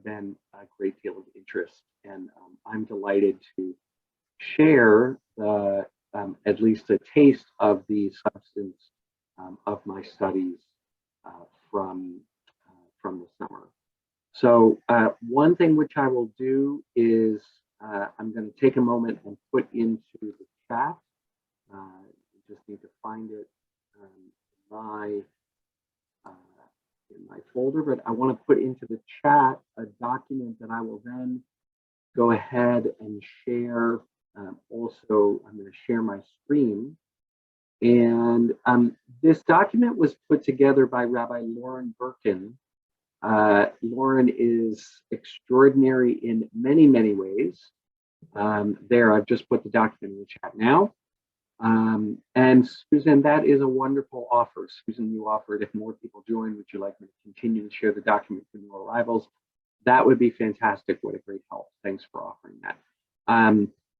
been a great deal of interest, and I'm delighted to share at least a taste of the substance of my studies uh, from the summer. So one thing which I will do is I'm going to take a moment and put into the chat. You just need to find it uh, in my folder, but I want to put into the chat a document that I will then go ahead and share. Also, I'm going to share my screen. And this document was put together by Rabbi Lauren Birkin. Lauren is extraordinary in many, many ways. There, I've just put the document in the chat now. And Susan, that is a wonderful offer. Susan, you offered if more people join, would you like me to continue to share the document for new arrivals? That would be fantastic. What a great help. Thanks for offering that.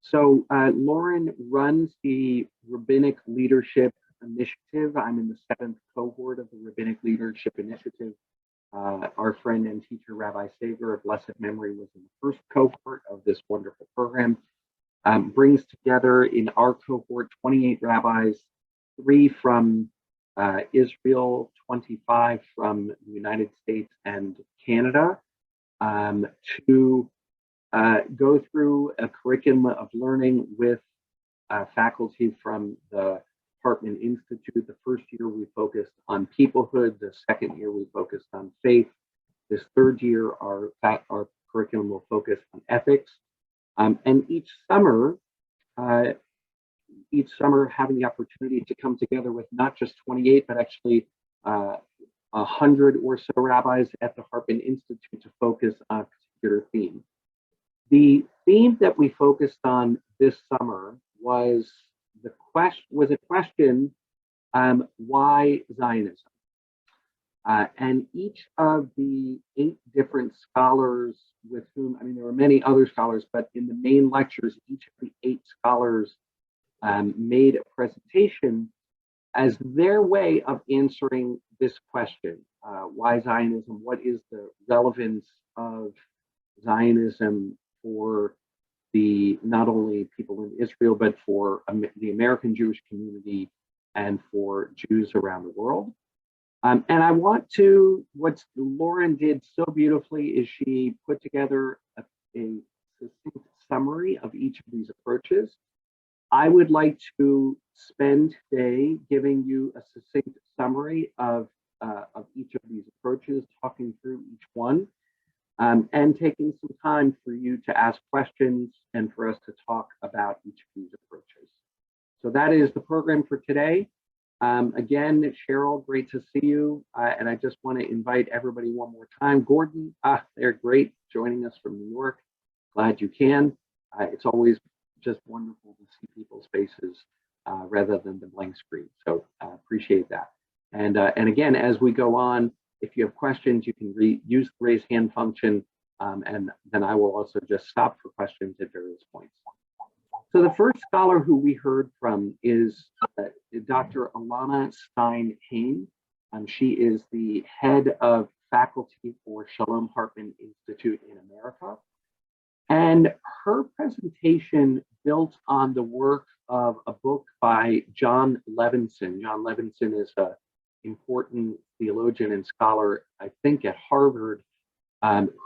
So Lauren runs the Rabbinic Leadership Initiative. I'm in the 7th cohort of the Rabbinic Leadership Initiative. Our friend and teacher, Rabbi Sager of blessed memory, was in the first cohort of this wonderful program. Brings together in our cohort 28 rabbis, 3 from Israel, 25 from the United States and Canada, to go through a curriculum of learning with faculty from the Hartman Institute. The first year we focused on peoplehood. The second year we focused on faith. This third year our curriculum will focus on ethics. And each summer having the opportunity to come together with not just 28, but actually 100 or so rabbis at the Hartman Institute to focus on a particular theme. The theme that we focused on this summer was a question, why Zionism? And each of the 8 different scholars with whom, I mean, there were many other scholars, but in the main lectures, each of the 8 scholars made a presentation as their way of answering this question. Why Zionism? What is the relevance of Zionism for not only people in Israel, but for the American Jewish community and for Jews around the world? And I want to, what Lauren did so beautifully is she put together a succinct summary of each of these approaches. I would like to spend today giving you a succinct summary of each of these approaches, talking through each one, and taking some time for you to ask questions and for us to talk about each of these approaches. So that is the program for today. Again, Cheryl, great to see you. And I just want to invite everybody one more time. Gordon, they're great, joining us from New York. Glad you can. It's always just wonderful to see people's faces rather than the blank screen. So appreciate that. And again, as we go on, if you have questions, you can use the raise hand function, and then I will also just stop for questions at various points. So the first scholar who we heard from is Dr. Alana Stein-Hain. She is the head of faculty for Shalom Hartman Institute in America. And her presentation built on the work of a book by John Levinson. John Levinson is an important theologian and scholar, I think, at Harvard,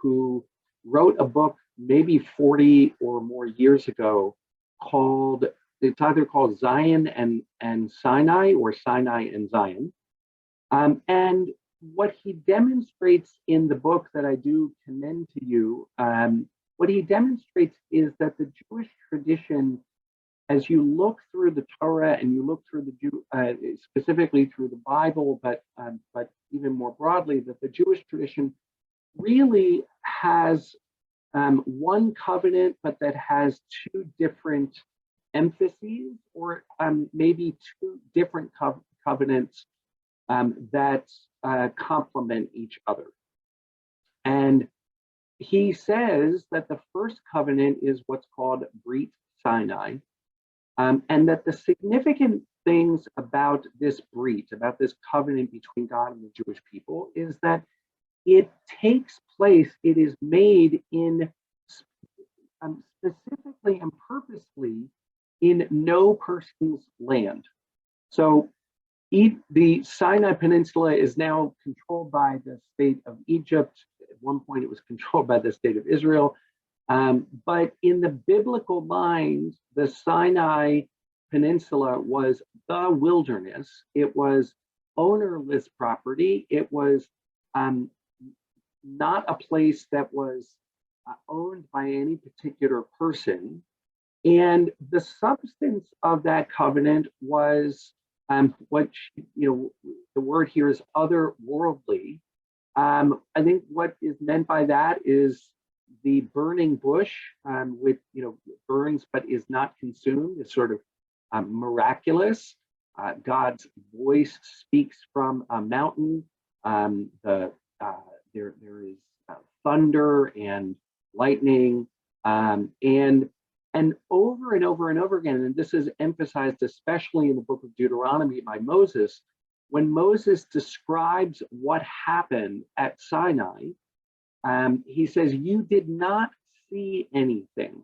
who wrote a book maybe 40 or more years ago called, it's either called Zion and Sinai or Sinai and Zion. And what he demonstrates in the book that I do commend to you, what he demonstrates is that the Jewish tradition, as you look through the Torah and you look through the specifically through the Bible, but even more broadly, that the Jewish tradition really has one covenant, but that has 2 different emphases, or maybe 2 different covenants that complement each other. And he says that the first covenant is what's called Brit Sinai, and that the significant things about this Brit, about this covenant between God and the Jewish people, is that it takes place, it is made in specifically and purposely in no person's land. So the Sinai Peninsula is now controlled by the state of Egypt. At one point, it was controlled by the state of Israel. But in the biblical mind, the Sinai Peninsula was the wilderness. It was ownerless property. It was not a place that was owned by any particular person. And the substance of that covenant was what, the word here is otherworldly. I think what is meant by that is the burning bush, with, burns but is not consumed, is sort of miraculous. God's voice speaks from a mountain. There is thunder and lightning, and over and over and over again, and this is emphasized especially in the book of Deuteronomy by Moses, when Moses describes what happened at Sinai, he says, you did not see anything.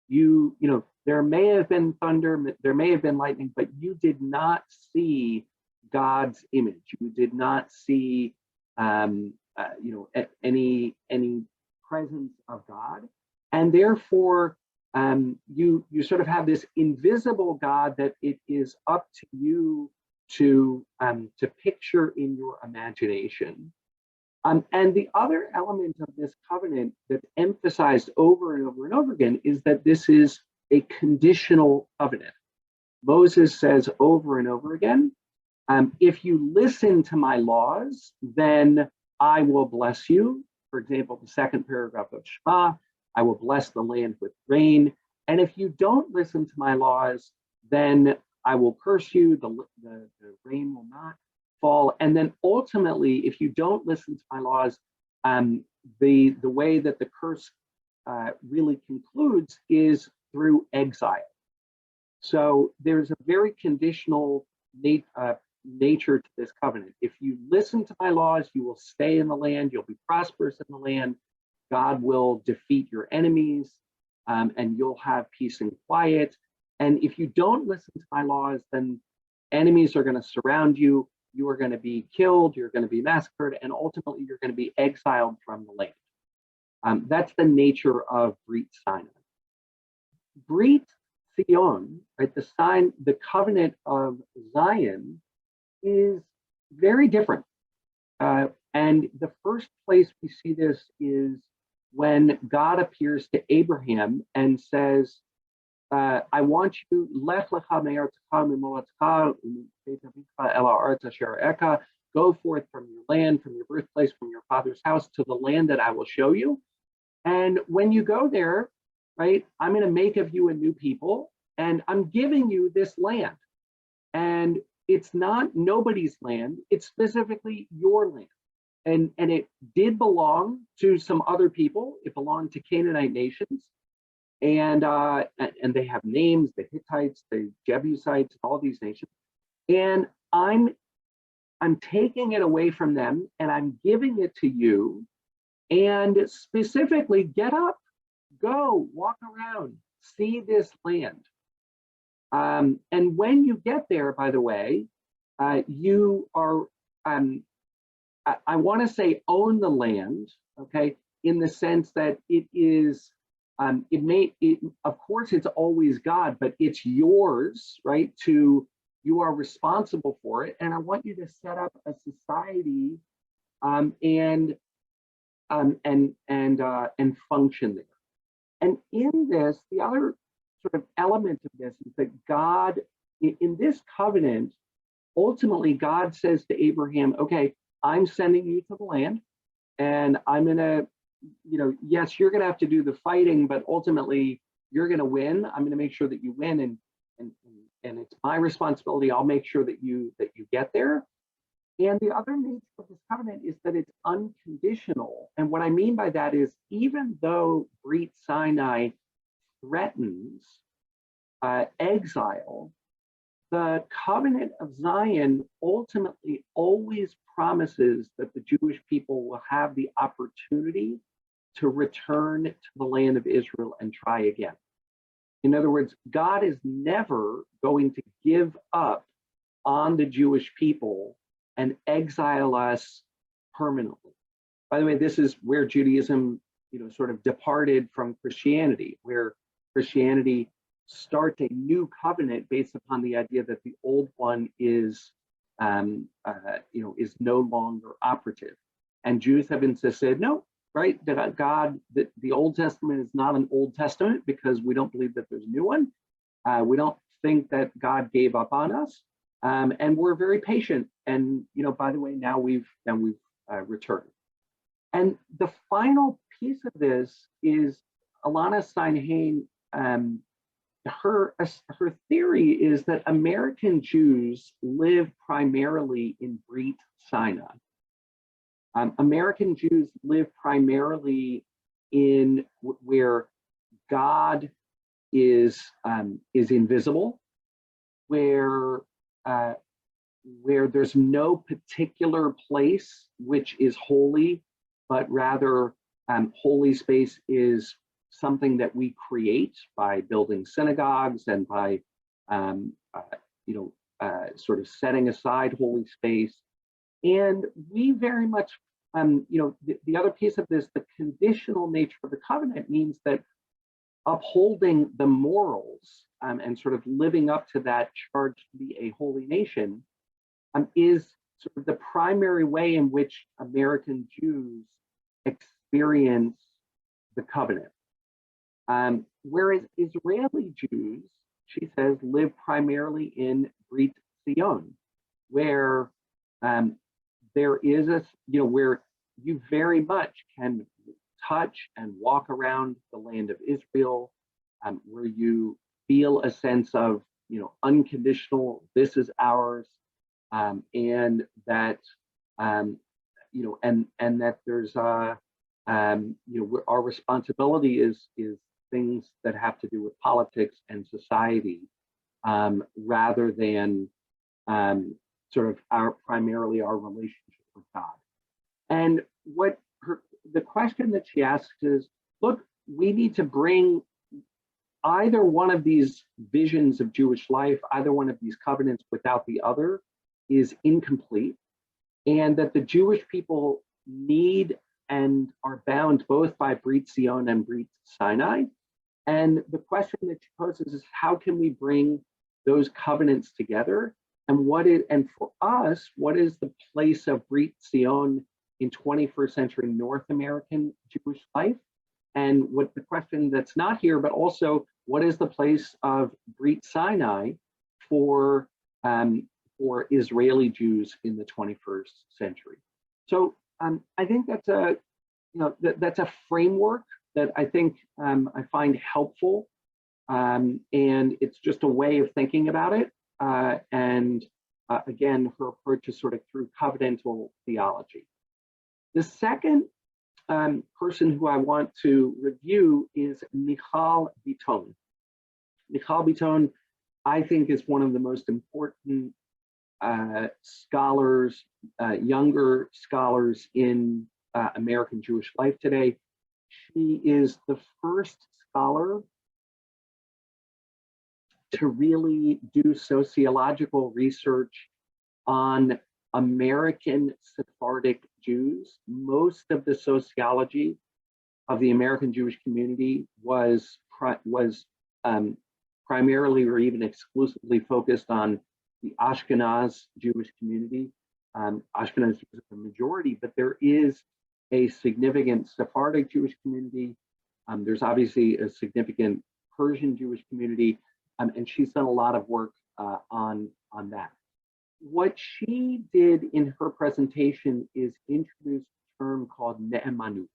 There may have been thunder, there may have been lightning, but you did not see God's image. You did not see, any presence of God, and therefore, you sort of have this invisible God that it is up to you to picture in your imagination. And the other element of this covenant that's emphasized over and over and over again is that this is a conditional covenant. Moses says over and over again, if you listen to my laws, then I will bless you. For example, the second paragraph of Shema, I will bless the land with rain. And if you don't listen to my laws, then I will curse you. The rain will not fall. And then ultimately, if you don't listen to my laws, the way that the curse really concludes is through exile. So there's a very conditional nature to this covenant. If you listen to my laws, you will stay in the land, you'll be prosperous in the land, God will defeat your enemies, and you'll have peace and quiet. And if you don't listen to my laws, then enemies are going to surround you, you are going to be killed, you're going to be massacred, and ultimately you're going to be exiled from the land. That's the nature of Brit Sinai. Brit Zion, right, the covenant of Zion, is very different. And the first place we see this is when God appears to Abraham and says, I want you, go forth from your land, from your birthplace, from your father's house to the land that I will show you. And when you go there, right, I'm going to make of you a new people, and I'm giving you this land. And it's not nobody's land, it's specifically your land. And it did belong to some other people. It belonged to Canaanite nations. And they have names, the Hittites, the Jebusites, all these nations. And I'm taking it away from them and I'm giving it to you. And specifically, get up, go, walk around, see this land. And when you get there, by the way, you are, I want to say own the land, okay, in the sense that it is, of course, it's always God, but it's yours, right? You are responsible for it. And I want you to set up a society and function there. And in this, the other sort of element of this is that God, in this covenant, ultimately God says to Abraham, okay, I'm sending you to the land, and I'm going to, yes, you're going to have to do the fighting, but ultimately you're going to win. I'm going to make sure that you win, and it's my responsibility. I'll make sure that you get there. And the other nature of this covenant is that it's unconditional. And what I mean by that is, even though Brit Sinai threatens exile, the covenant of Zion ultimately always promises that the Jewish people will have the opportunity to return to the land of Israel and try again. In other words, God is never going to give up on the Jewish people and exile us permanently. By the way, this is where Judaism, sort of departed from Christianity, where Christianity starts a new covenant based upon the idea that the old one is no longer operative. And Jews have insisted, no, right, that God, that the Old Testament is not an Old Testament because we don't believe that there's a new one. We don't think that God gave up on us. And we're very patient. And, by the way, now we've returned. And the final piece of this is Alana Steinhain. Her theory is that American Jews live primarily in Brit Sinai. American Jews live primarily in where God is invisible, where there's no particular place which is holy, but rather holy space is something that we create by building synagogues and by sort of setting aside holy space. And we very much, the other piece of this, the conditional nature of the covenant means that upholding the morals and sort of living up to that charge to be a holy nation is sort of the primary way in which American Jews experience the covenant. Whereas Israeli Jews, she says, live primarily in Brit Zion, where there is where you very much can touch and walk around the land of Israel, where you feel a sense of, unconditional, this is ours, and that, and that there's, our responsibility is things that have to do with politics and society, rather than sort of primarily our relationship with God. And the question that she asks is, look, we need to bring either one of these visions of Jewish life, either one of these covenants without the other is incomplete, and that the Jewish people need and are bound both by Brit Zion and Brit Sinai. And the question that she poses is, how can we bring those covenants together? And for us, what is the place of Brit Zion in 21st century North American Jewish life? And what the question that's not here, but also what is the place of Brit Sinai for Israeli Jews in the 21st century? So I think that's a framework that I think I find helpful, and it's just a way of thinking about it. Again, her approach is sort of through covenantal theology. The second person who I want to review is Michal Biton. Michal Biton, I think, is one of the most important scholars, younger scholars in American Jewish life today. She is the first scholar to really do sociological research on American Sephardic Jews. Most of the sociology of the American Jewish community was primarily or even exclusively focused on the Ashkenaz Jewish community. Ashkenaz Jews are the majority, but there is a significant Sephardic Jewish community. There's obviously a significant Persian Jewish community, and she's done a lot of work on that. What she did in her presentation is introduce a term called ne'emanut.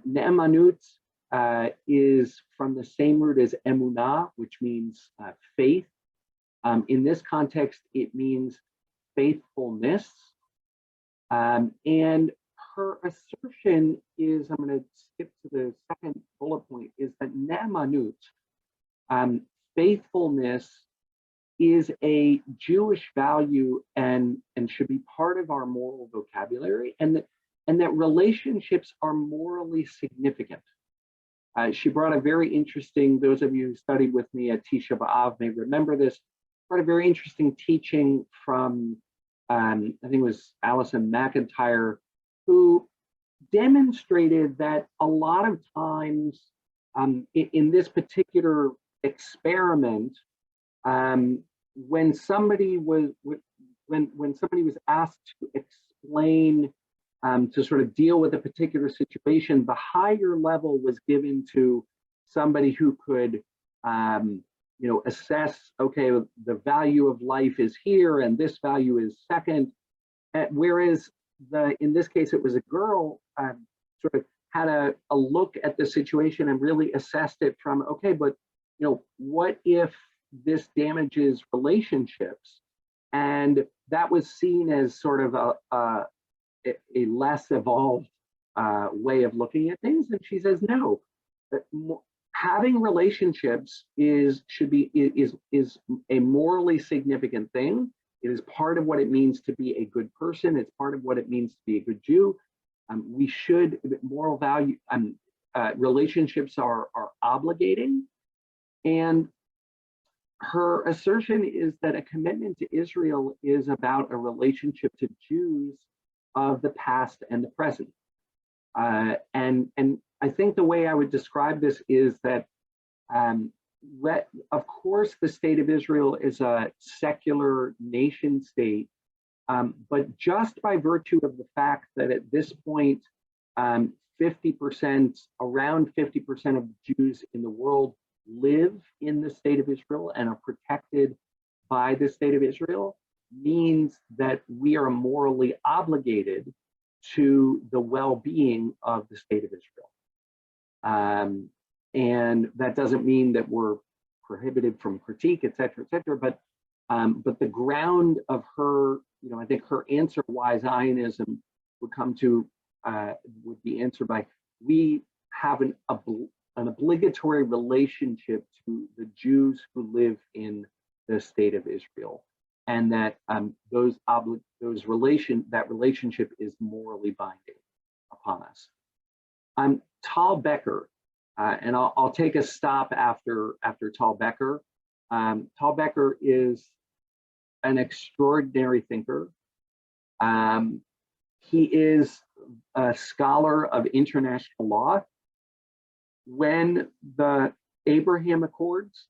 Ne'emanut is from the same root as emunah, which means faith. In this context, it means faithfulness. And her assertion is, I'm going to skip to the second bullet point, is that ne'emanut, faithfulness, is a Jewish value and should be part of our moral vocabulary, and that relationships are morally significant. She brought a very interesting, those of you who studied with me at Tisha B'Av may remember this, brought a very interesting teaching from, I think it was Alison McIntyre, who demonstrated that a lot of times in this particular experiment, when somebody was asked to explain, to sort of deal with a particular situation, the higher level was given to somebody who could, assess, okay, the value of life is here and this value is second. Whereas in this case, it was a girl, sort of had a look at the situation and really assessed it from, okay, but what if this damages relationships? And that was seen as sort of a less evolved way of looking at things. And she says, no, having relationships is a morally significant thing. It is part of what it means to be a good person. It's part of what it means to be a good Jew. We should, moral value, relationships are obligating. And her assertion is that a commitment to Israel is about a relationship to Jews of the past and the present. And I think the way I would describe this is that, of course, the state of Israel is a secular nation state, but just by virtue of the fact that at this point, 50%, around 50% of Jews in the world live in the state of Israel and are protected by the state of Israel, means that we are morally obligated to the well-being of the state of Israel. And that doesn't mean that we're prohibited from critique, et cetera, but the ground of her, I think her answer why Zionism would come to, would be answered by, we have an obligatory relationship to the Jews who live in the state of Israel, and that that relationship is morally binding upon us. Tal Becker, and I'll take a stop after Tal Becker. Tal Becker is an extraordinary thinker. He is a scholar of international law. When the Abraham Accords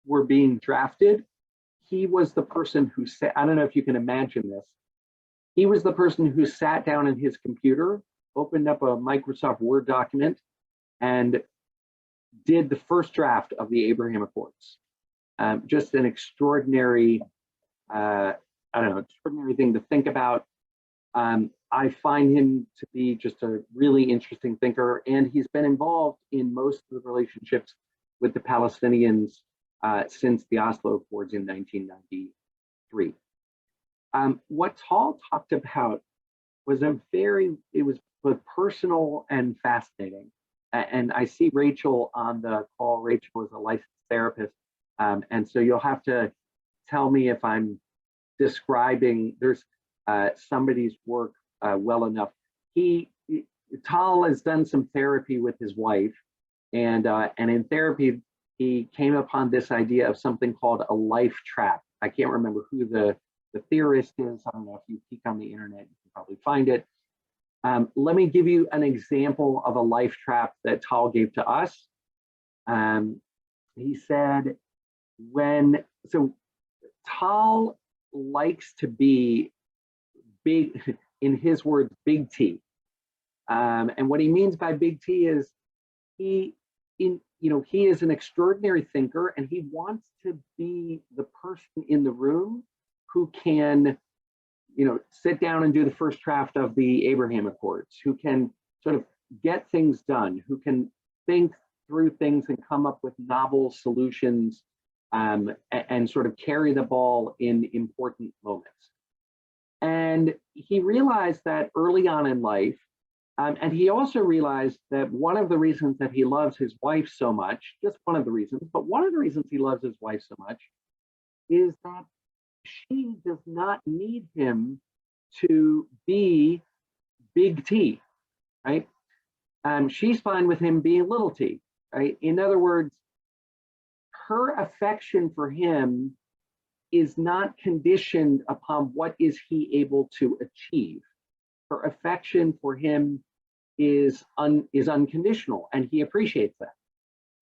were being drafted, he was the person who said, I don't know if you can imagine this, he was the person who sat down in his computer, opened up a Microsoft Word document, and did the first draft of the Abraham Accords. Just an extraordinary, extraordinary thing to think about. I find him to be just a really interesting thinker, and he's been involved in most of the relationships with the Palestinians since the Oslo Accords in 1993. What Tal talked about was it was both personal and fascinating. And I see Rachel on the call. Rachel is a licensed therapist. And so you'll have to tell me if I'm describing somebody's work well enough. Tal has done some therapy with his wife, and in therapy, he came upon this idea of something called a life trap. I can't remember who the theorist is. I don't know, if you peek on the internet, you can probably find it. Let me give you an example of a life trap that Tal gave to us. He said, Tal likes to be big, in his words, big T. And what he means by big T is he is an extraordinary thinker, and he wants to be the person in the room who can, sit down and do the first draft of the Abraham Accords, who can sort of get things done, who can think through things and come up with novel solutions, and sort of carry the ball in important moments. And he realized that early on in life, and he also realized that one of the reasons that he loves his wife so much, just one of the reasons, but one of the reasons he loves his wife so much is that she does not need him to be big T, right? She's fine with him being little t, right? In other words, her affection for him is not conditioned upon what is he able to achieve. Her affection for him is unconditional, and he appreciates that.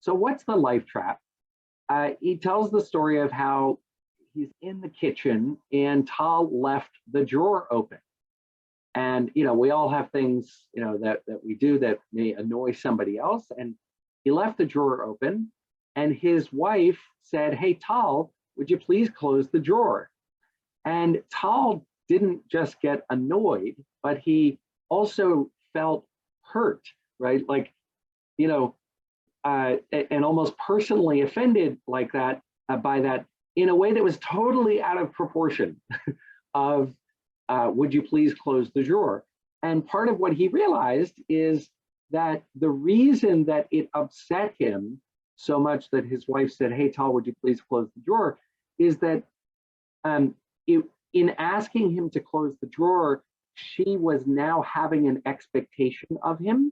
So what's the life trap? He tells the story of how he's in the kitchen and Tal left the drawer open. And, we all have things, that we do that may annoy somebody else. And he left the drawer open, and his wife said, "Hey, Tal, would you please close the drawer?" And Tal didn't just get annoyed, but he also felt hurt, right? Like, and almost personally offended like that, by that, in a way that was totally out of proportion of, would you please close the drawer? And part of what he realized is that the reason that it upset him so much that his wife said, "Hey, Tal, would you please close the drawer?" is that in asking him to close the drawer, she was now having an expectation of him.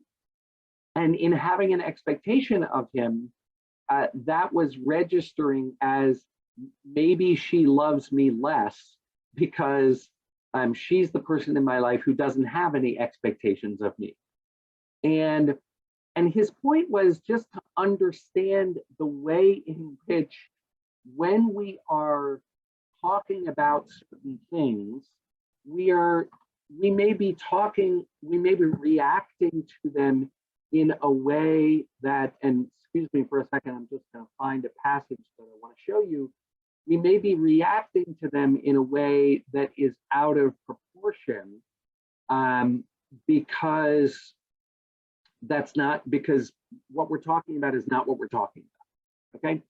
And in having an expectation of him, that was registering as maybe she loves me less because she's the person in my life who doesn't have any expectations of me. And his point was just to understand the way in which, when we are talking about certain things, we may be reacting to them in a way that, and excuse me for a second, I'm just going to find a passage that I want to show you. We may be reacting to them in a way that is out of proportion, because what we're talking about is not what we're talking about. Okay.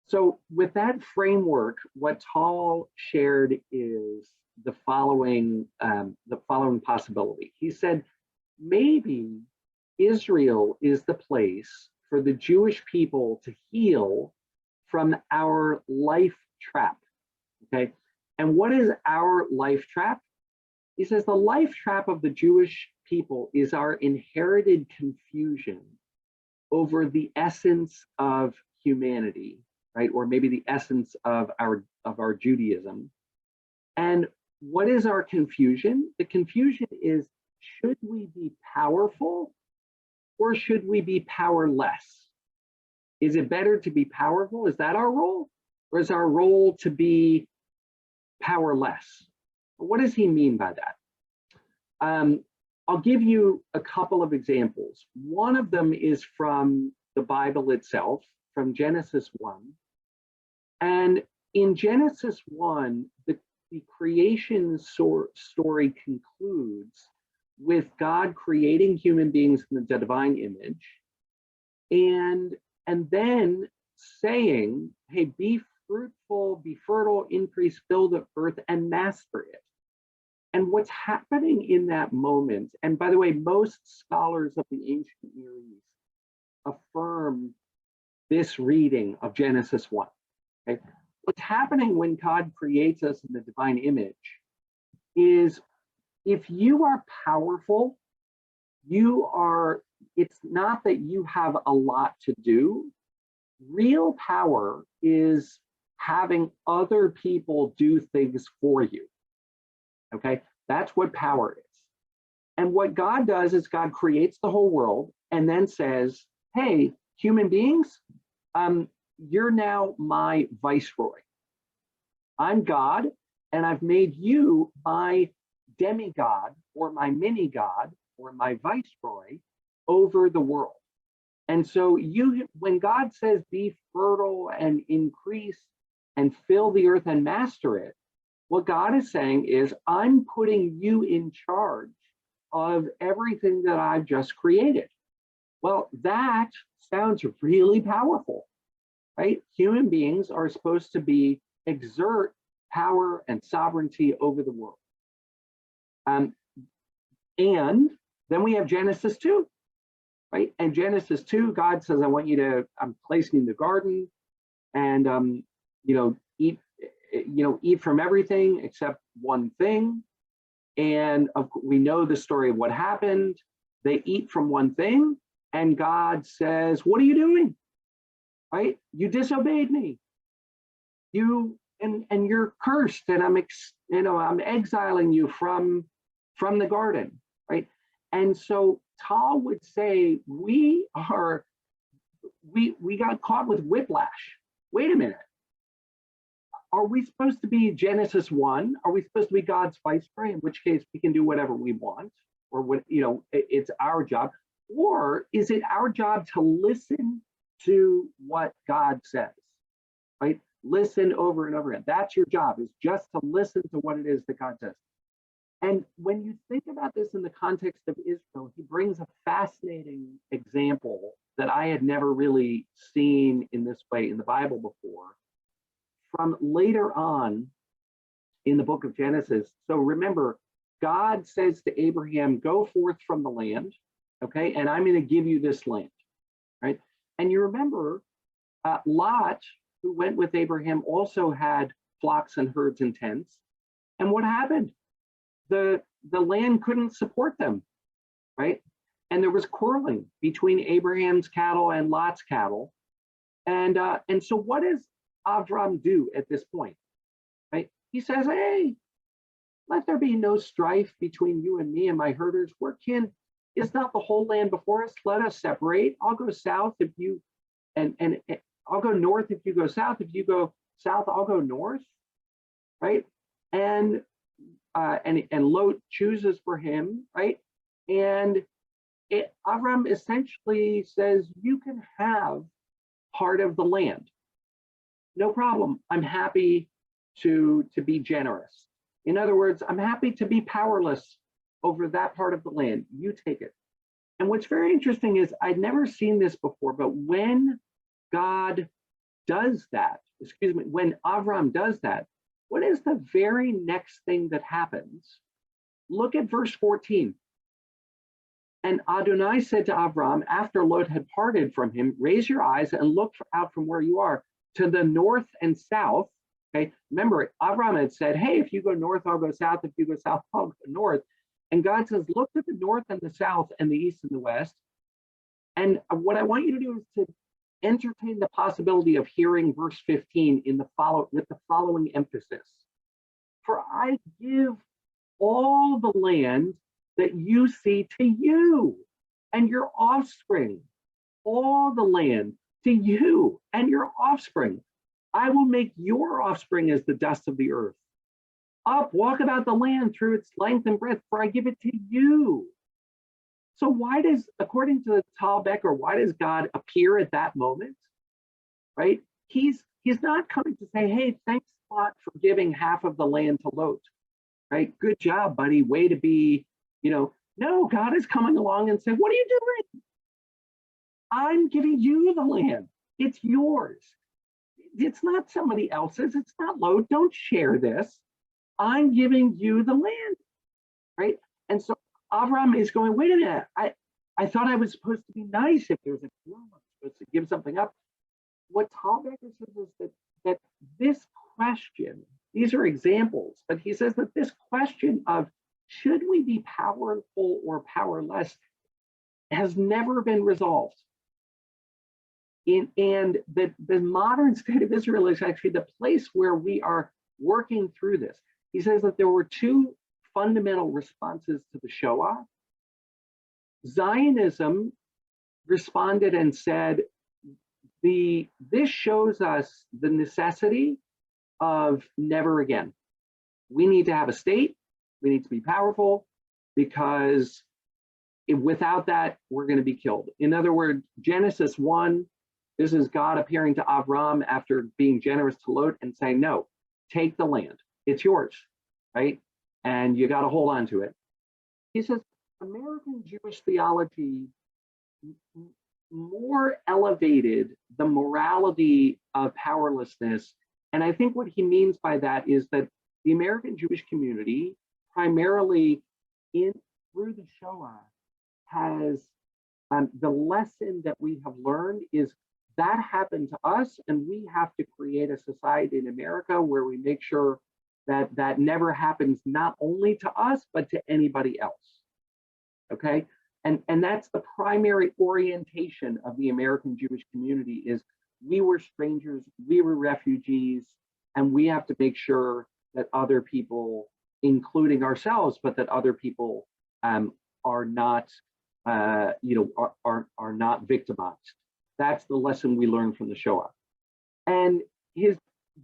So with that framework, what Tal shared is the following possibility. He said, maybe Israel is the place for the Jewish people to heal from our life trap. Okay. And what is our life trap? He says the life trap of the Jewish people is our inherited confusion over the essence of humanity, right? Or maybe the essence of our Judaism. And what is our confusion? The confusion is, should we be powerful or should we be powerless? Is it better to be powerful? Is that our role? Or is our role to be powerless? What does he mean by that? I'll give you a couple of examples. One of them is from the Bible itself, from Genesis 1. And in Genesis 1, the creation story concludes with God creating human beings in the divine image, and then saying, hey, be fruitful, be fertile, increase, fill the earth, and master it. And what's happening in that moment, and by the way, most scholars of the ancient Near East affirm this reading of Genesis 1. Okay? What's happening when God creates us in the divine image is, if you are powerful, it's not that you have a lot to do. Real power is having other people do things for you. Okay, that's what power is. And what God does is God creates the whole world and then says, hey, human beings, you're now my viceroy. I'm God, and I've made you my demigod or my mini god or my viceroy over the world. And so when God says be fertile and increase and fill the earth and master it, what God is saying is, I'm putting you in charge of everything that I've just created. Well, that sounds really powerful, right? Human beings are supposed to exert power and sovereignty over the world. And then we have Genesis 2, right? And Genesis 2, God says, I'm placing you in the garden and, eat eat from everything except one thing. And we know the story of what happened. They eat from one thing, and God says, "What are you doing? Right? You disobeyed me. And you're cursed, and I'm exiling you from the garden." Right? And so Tal would say, we got caught with whiplash. Wait a minute. Are we supposed to be Genesis 1? Are we supposed to be God's viceroy, in which case we can do whatever we want, or it's our job? Or is it our job to listen to what God says, right? Listen over and over again. That's your job, is just to listen to what it is that God says. And when you think about this in the context of Israel, he brings a fascinating example that I had never really seen in this way in the Bible before, from later on in the book of Genesis. So remember, God says to Abraham, "Go forth from the land, okay, and I'm going to give you this land," right? And you remember, Lot, who went with Abraham, also had flocks and herds and tents. And what happened? The land couldn't support them, right? And there was quarreling between Abraham's cattle and Lot's cattle. And so what does Avram do at this point, right? He says, "Hey, let there be no strife between you and me and my herders. We're kin. Is not the whole land before us? Let us separate. I'll go south if you, and I'll go north if you go south. If you go south, I'll go north," right? And Lot chooses for him, right? And Avram essentially says, "You can have part of the land. No problem. I'm happy to be generous. In other words, I'm happy to be powerless over that part of the land. You take it." And what's very interesting is I'd never seen this before, but when God does that, when Avram does that, what is the very next thing that happens? Look at verse 14. "And Adonai said to Avram, after Lot had parted from him, raise your eyes and look out from where you are to the north and south." Okay, remember, Avram had said, "Hey, if you go north, I'll go south. If you go south, I'll go north." And God says, "Look to the north and the south and the east and the west." And what I want you to do is to entertain the possibility of hearing verse 15 with the following emphasis. "For I give all the land that you see to you and your offspring, all the land to you and your offspring. I will make your offspring as the dust of the earth. Up, walk about the land through its length and breadth, for I give it to you." So why does, according to Tal Becker, why does God appear at that moment, right? He's not coming to say, "Hey, thanks a lot for giving half of the land to Lot," right? "Good job, buddy, way to be, No, God is coming along and saying, "What are you doing? I'm giving you the land. It's yours. It's not somebody else's. It's not Lot. Don't share this. I'm giving you the land," right? And so Avram is going, "Wait a minute. I thought I was supposed to be nice. If there's a deal, I'm supposed to give something up." What Tal Becker says is that this question, these are examples, but he says that this question of should we be powerful or powerless has never been resolved. And the modern state of Israel is actually the place where we are working through this. He says that there were two fundamental responses to the Shoah. Zionism responded and said, this shows us the necessity of never again. We need to have a state. We need to be powerful, because without that, we're going to be killed. In other words, Genesis 1, this is God appearing to Avram after being generous to Lot and saying, "No, take the land. It's yours," right? And you got to hold on to it. He says, American Jewish theology more elevated the morality of powerlessness. And I think what he means by that is that the American Jewish community, primarily through the Shoah, has the lesson that we have learned is that happened to us, and we have to create a society in America where we make sure that that never happens, not only to us, but to anybody else. Okay? And that's the primary orientation of the American Jewish community is we were strangers, we were refugees, and we have to make sure that other people, including ourselves, but that other people are not, are not victimized. That's the lesson we learned from the Shoah. And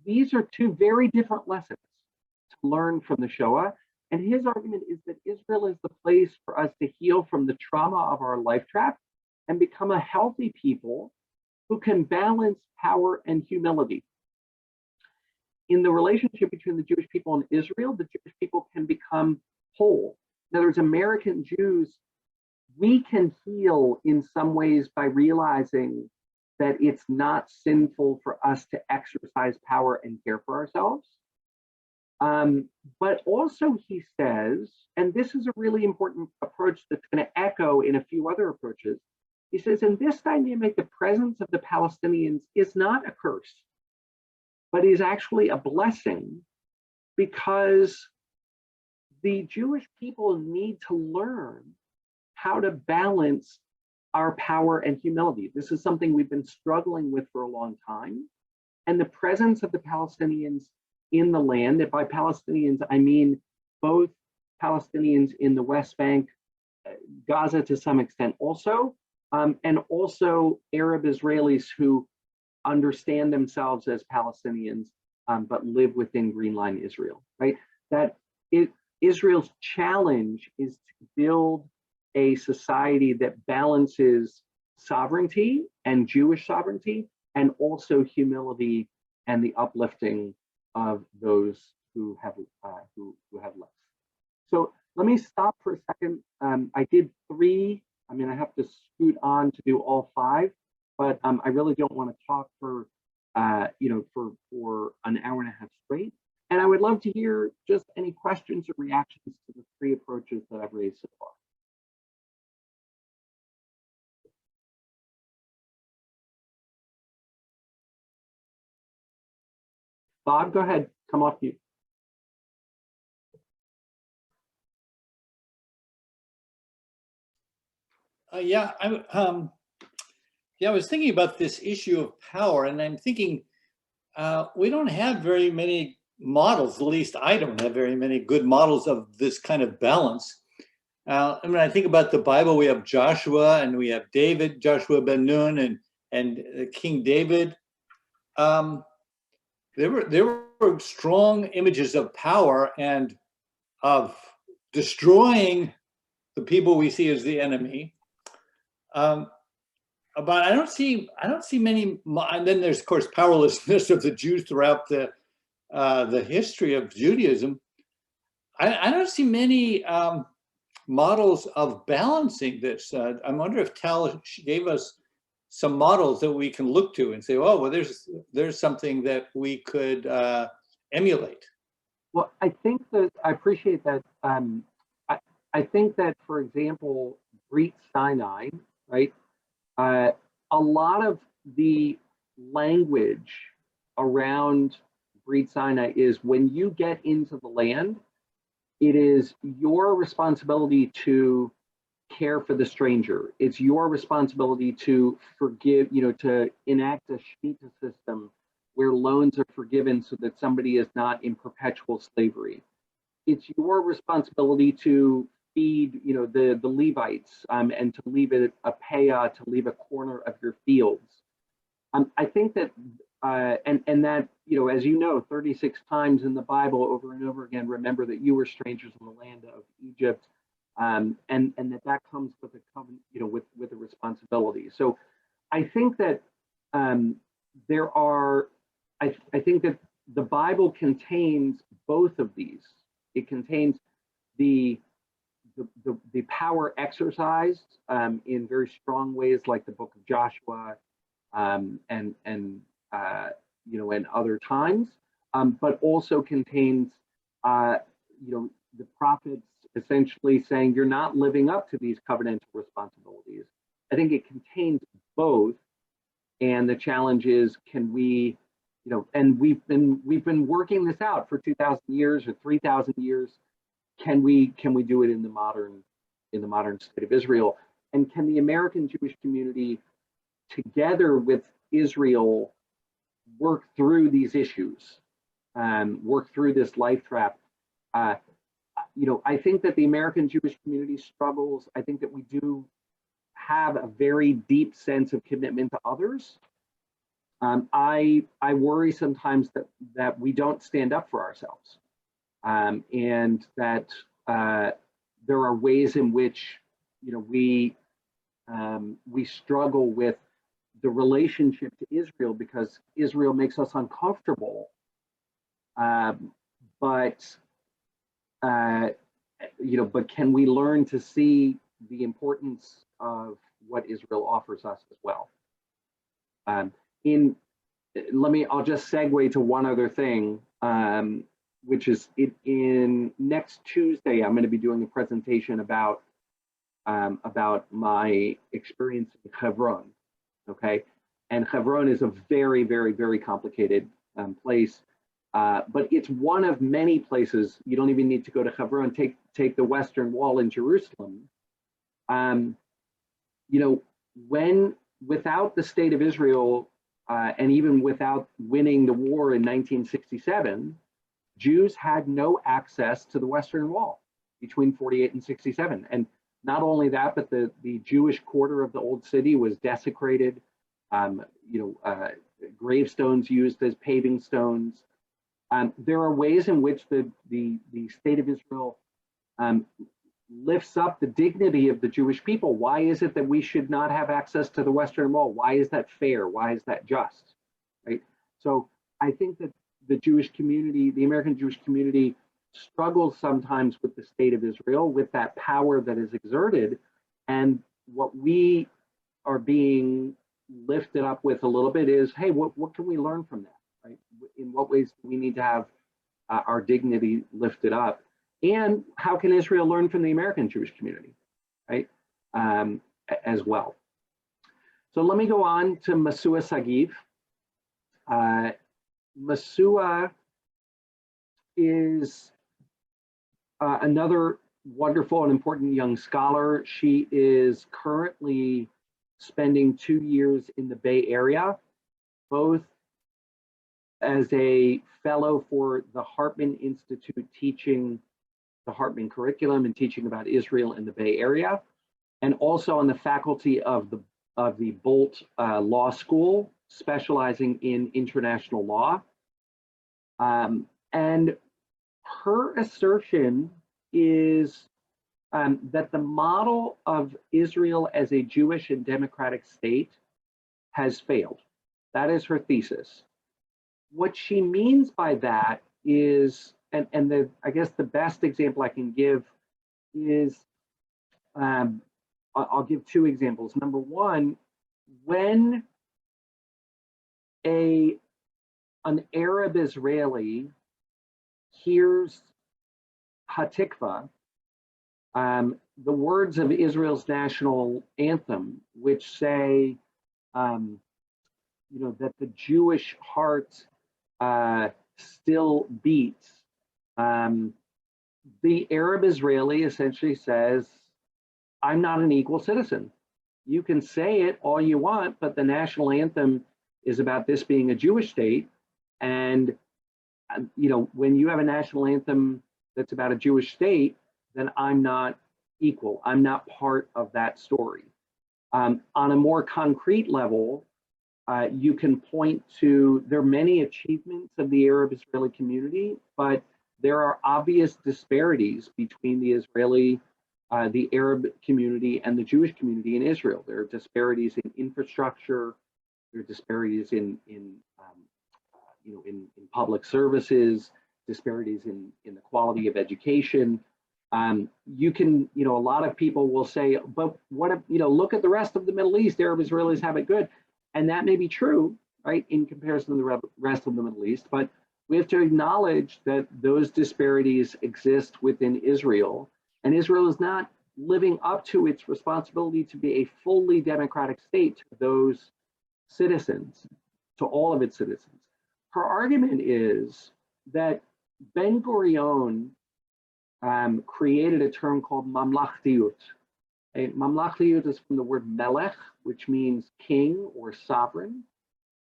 these are two very different lessons to learn from the Shoah. And his argument is that Israel is the place for us to heal from the trauma of our life trap and become a healthy people who can balance power and humility. In the relationship between the Jewish people and Israel, the Jewish people can become whole. In other words, American Jews, we can heal in some ways by realizing that it's not sinful for us to exercise power and care for ourselves. But also he says, and this is a really important approach that's going to echo in a few other approaches, he says, in this dynamic, the presence of the Palestinians is not a curse, but is actually a blessing, because the Jewish people need to learn how to balance our power and humility. This is something we've been struggling with for a long time. And the presence of the Palestinians in the land, and by Palestinians, I mean both Palestinians in the West Bank, Gaza to some extent also, and also Arab Israelis who understand themselves as Palestinians, but live within Green Line Israel, right? Israel's challenge is to build a society that balances sovereignty and Jewish sovereignty, and also humility and the uplifting of those who have less. So let me stop for a second. I did 3. I mean, I have to scoot on to do all 5, but I really don't want to talk for for an hour and a half straight. And I would love to hear just any questions or reactions to the 3 approaches that I've raised so far. Bob, go ahead. Come off mute. I was thinking about this issue of power, and I'm thinking we don't have very many models. At least I don't have very many good models of this kind of balance. I think about the Bible. We have Joshua and we have David, Joshua ben Nun, and King David. There were strong images of power and of destroying the people we see as the enemy. But I don't see many. And then there's, of course, powerlessness of the Jews throughout the history of Judaism. I don't see many models of balancing this. I wonder if Tal gave us some models that we can look to and say, oh, well, there's something that we could emulate. Well, I think that I appreciate that. I think that, for example, Brit Sinai, right? A lot of the language around Brit Sinai is when you get into the land, it is your responsibility to care for the stranger. It's your responsibility to forgive, to enact a Shemitah system where loans are forgiven so that somebody is not in perpetual slavery. It's your responsibility to feed, the Levites, and to leave it a payah, to leave a corner of your fields. I think that, and that, as 36 times in the Bible over and over again, remember that you were strangers in the land of Egypt, and that comes with a covenant, with a responsibility. So I think that I think that the Bible contains both of these. It contains the power exercised in very strong ways, like the book of Joshua, and other times, but also contains the prophets essentially saying you're not living up to these covenantal responsibilities. I think it contains both, And the challenge is, can we, and we've been working this out for 2,000 years or 3,000 years. Can we do it in the modern state of Israel? And can the American Jewish community, together with Israel, work through these issues, work through this life trap? I think that the American Jewish community struggles. I think that we do have a very deep sense of commitment to others. I worry sometimes that we don't stand up for ourselves, and that there are ways in which we struggle with the relationship to Israel because Israel makes us uncomfortable. But can we learn to see the importance of what Israel offers us as well? I'll just segue to one other thing, which is in next Tuesday, I'm going to be doing a presentation about my experience in Hebron. Okay, and Hebron is a very, very, very complicated place, but it's one of many places. You don't even need to go to Hebron. Take the Western Wall in Jerusalem. When without the state of Israel, and even without winning the war in 1967, Jews had no access to the Western Wall between 48 and 67. And not only that, but the Jewish quarter of the old city was desecrated. Gravestones used as paving stones. There are ways in which the state of Israel lifts up the dignity of the Jewish people. Why is it that we should not have access to the Western Wall? Why is that fair? Why is that just? Right. So I think that the Jewish community, the American Jewish community, struggles sometimes with the state of Israel, with that power that is exerted. And what we are being lifted up with a little bit is, hey, what can we learn from that? Right? In what ways do we need to have our dignity lifted up? And how can Israel learn from the American Jewish community, right? As well. So let me go on to Masua Sagiv. Masua is another wonderful and important young scholar. She is currently spending 2 years in the Bay Area, both as a fellow for the Hartman Institute, teaching the Hartman curriculum and teaching about Israel in the Bay Area, and also on the faculty of the Bolt Law School, specializing in international law. And her assertion is that the model of Israel as a Jewish and democratic state has failed. That is her thesis. What she means by that is, and I guess the best example I can give is, I'll give two examples. Number one, when an Arab Israeli hears Hatikva, the words of Israel's national anthem, which say, that the Jewish heart still beats, the Arab Israeli essentially says, I'm not an equal citizen. You can say it all you want, but the national anthem is about this being a Jewish state. And, when you have a national anthem that's about a Jewish state, then I'm not equal. I'm not part of that story. On a more concrete level, you can point to, there are many achievements of the Arab Israeli community, but there are obvious disparities between the Arab community and the Jewish community in Israel. There are disparities in infrastructure. There are disparities in public services, disparities in the quality of education. You can, a lot of people will say, but what if, look at the rest of the Middle East, Arab Israelis have it good. And that may be true, right, in comparison to the rest of the Middle East, but we have to acknowledge that those disparities exist within Israel, and Israel is not living up to its responsibility to be a fully democratic state to those citizens, to all of its citizens. Her argument is that Ben Gurion created a term called mamlachtiyut. Mamlachtiyut is from the word melech, which means king or sovereign.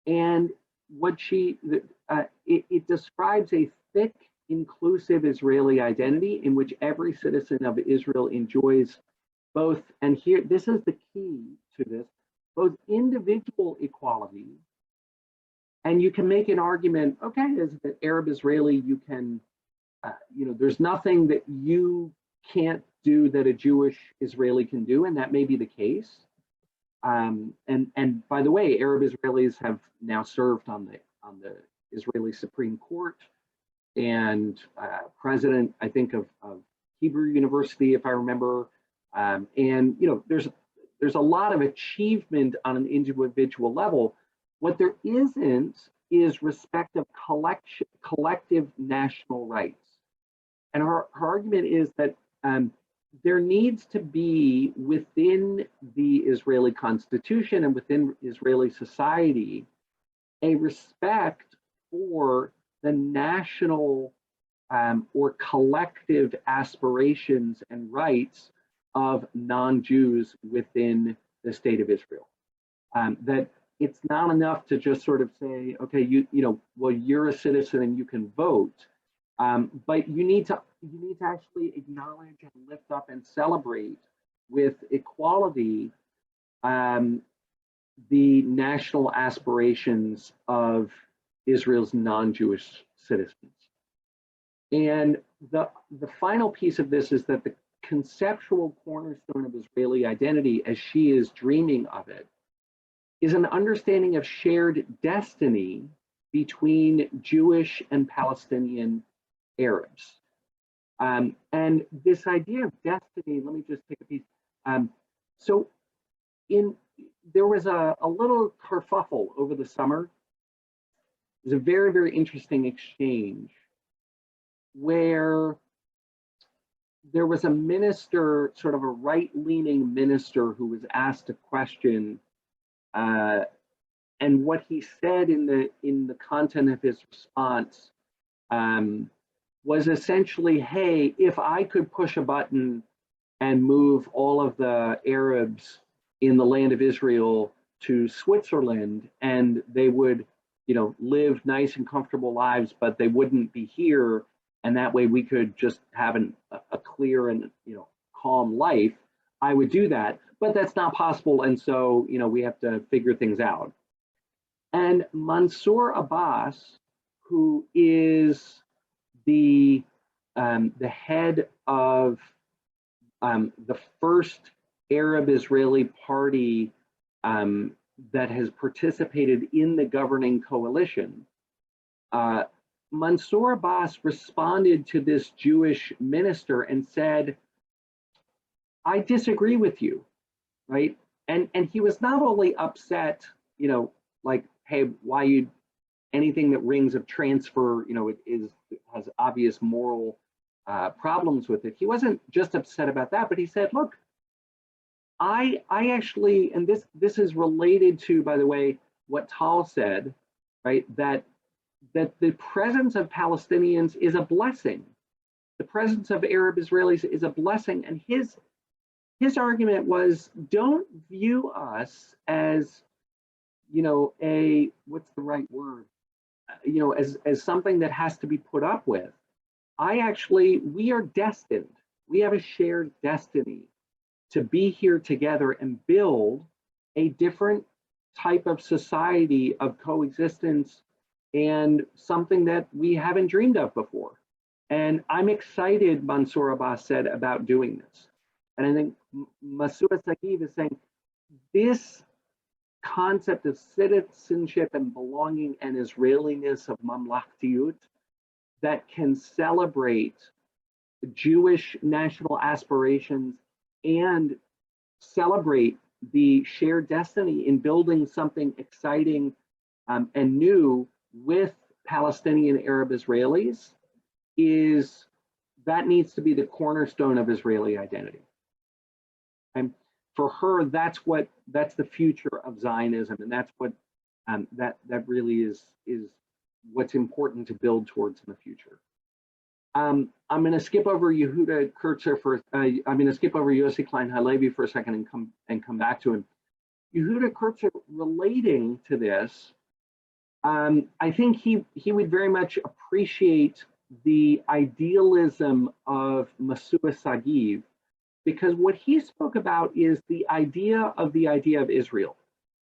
And what it describes a thick, inclusive Israeli identity in which every citizen of Israel enjoys both, and here, this is the key to this, both individual equality, and you can make an argument, okay, as an Arab Israeli, you can, there's nothing that you can't do that a Jewish Israeli can do, and that may be the case. And by the way, Arab Israelis have now served on the Israeli Supreme Court, and president, I think, of Hebrew University, if I remember. And there's a lot of achievement on an individual level. What there isn't is respect of collective national rights. And her argument is that there needs to be within the Israeli constitution and within Israeli society a respect for the national or collective aspirations and rights of non-Jews within the state of Israel. That it's not enough to just sort of say, okay, well, you're a citizen and you can vote, but you need to actually acknowledge and lift up and celebrate with equality the national aspirations of Israel's non-Jewish citizens. And the final piece of this is that the conceptual cornerstone of Israeli identity, as she is dreaming of it, is an understanding of shared destiny between Jewish and Palestinian Arabs. And this idea of destiny, let me just take a piece. There was a little kerfuffle over the summer. It was a very, very interesting exchange where there was a minister, sort of a right-leaning minister, who was asked a question, and what he said in the content of his response was essentially, hey, if I could push a button and move all of the Arabs in the land of Israel to Switzerland, and they would, live nice and comfortable lives, but they wouldn't be here, and that way we could just have a clear and calm life, I would do that. But that's not possible, and so we have to figure things out. And Mansour Abbas, who is the head of the first Arab Israeli party that has participated in the governing coalition, Mansour Abbas responded to this Jewish minister and said, I disagree with you, right? And he was not only upset, like, hey, why anything that rings of transfer, has obvious moral problems with it. He wasn't just upset about that, but he said, look, I actually, and this is related to, by the way, what Tal said, right? That the presence of Palestinians is a blessing. The presence of Arab Israelis is a blessing. And his argument was, don't view us as, what's the right word? As something that has to be put up with. We are destined. We have a shared destiny to be here together and build a different type of society of coexistence, and something that we haven't dreamed of before. And I'm excited, Mansour Abbas said, about doing this. And I think Masoud Sagiv is saying this concept of citizenship and belonging and Israeliness of mamlachtiyut that can celebrate Jewish national aspirations and celebrate the shared destiny in building something exciting and new with Palestinian Arab Israelis that needs to be the cornerstone of Israeli identity. And for her, that's the future of Zionism, and that's what that really is what's important to build towards in the future. I'm going to skip over Yehuda Kurtzer for. I'm going to skip over Yossi Klein Halevi for a second and come back to him. Yehuda Kurtzer, relating to this, I think he would very much appreciate the idealism of Masua Sagiv, because what he spoke about is the idea of Israel.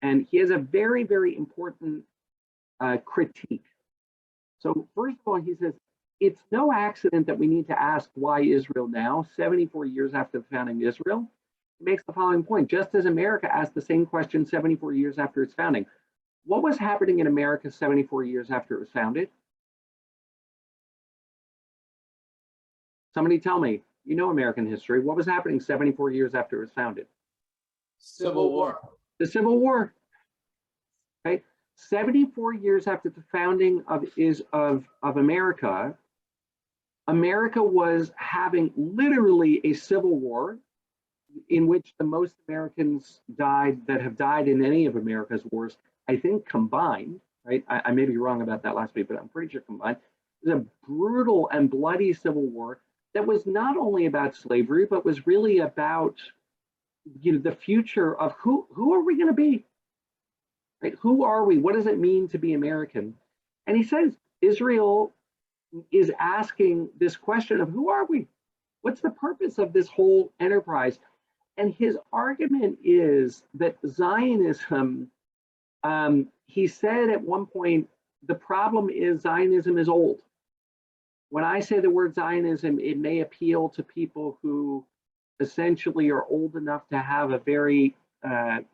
And he has a very, very important critique. So first of all, he says, it's no accident that we need to ask why Israel now, 74 years after the founding of Israel. He makes the following point: just as America asked the same question 74 years after its founding, what was happening in America 74 years after it was founded? Somebody tell me, you know American history. What was happening 74 years after it was founded? Civil War. The Civil War. Okay, 74 years after the founding of America, America was having literally a civil war in which the most Americans died that have died in any of America's wars, I think combined, right? I may be wrong about that last week, but I'm pretty sure combined. It was a brutal and bloody civil war that was not only about slavery, but was really about, the future of who are we going to be? Right? Who are we? What does it mean to be American? And he says Israel is asking this question of who are we? What's the purpose of this whole enterprise? And his argument is that Zionism, he said at one point, the problem is Zionism is old. When I say the word Zionism, it may appeal to people who essentially are old enough to have a very,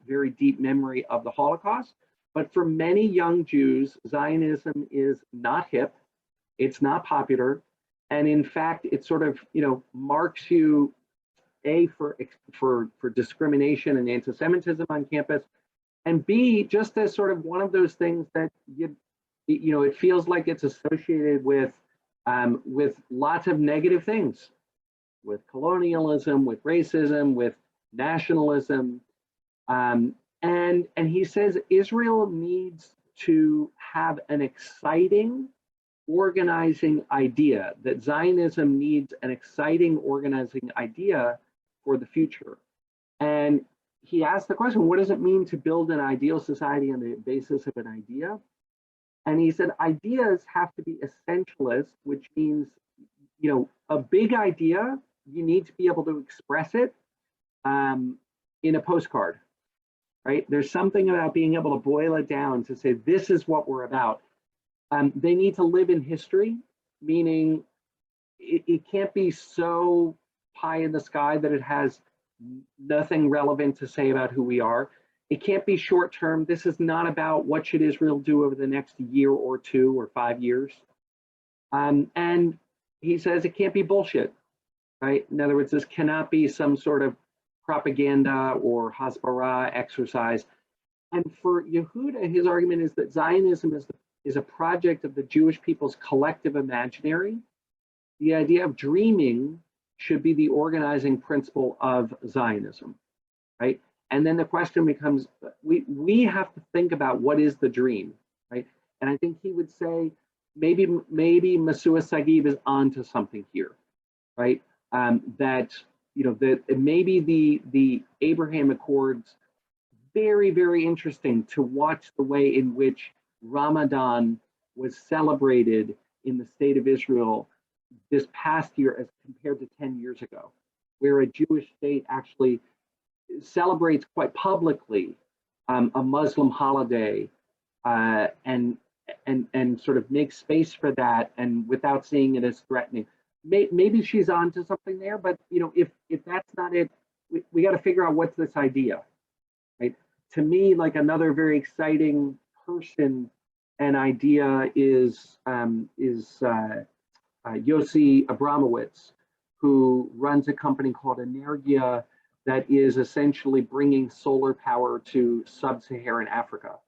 very deep memory of the Holocaust. But for many young Jews, Zionism is not hip, it's not popular, and in fact, it sort of, marks you A, for discrimination and anti-Semitism on campus, and B, just as sort of one of those things that it feels like it's associated with lots of negative things, with colonialism, with racism, with nationalism, and he says Israel needs to have an exciting organizing idea, that Zionism needs an exciting organizing idea for the future. And he asked the question, what does it mean to build an ideal society on the basis of an idea? And he said, ideas have to be essentialist, which means, a big idea, you need to be able to express it in a postcard, right? There's something about being able to boil it down to say, this is what we're about. They need to live in history, meaning it can't be so pie in the sky that it has nothing relevant to say about who we are. It can't be short term. This is not about what should Israel do over the next year or 2 or 5 years. And he says it can't be bullshit, right? In other words, this cannot be some sort of propaganda or hasbara exercise. And for Yehuda, his argument is that Zionism is a project of the Jewish people's collective imaginary. The idea of dreaming should be the organizing principle of Zionism, right? And then the question becomes, we have to think about what is the dream, right? And I think he would say, maybe Masua Sagiv is onto something here, right? That maybe the Abraham Accords, very, very interesting to watch the way in which Ramadan was celebrated in the state of Israel this past year as compared to 10 years ago, where a Jewish state actually celebrates quite publicly a Muslim holiday and sort of makes space for that, and without seeing it as threatening. Maybe she's onto something there, but if that's not it, we got to figure out what's this idea, right? To me, like another very exciting person and idea is Yossi Abramowitz, who runs a company called Energia that is essentially bringing solar power to sub-Saharan Africa,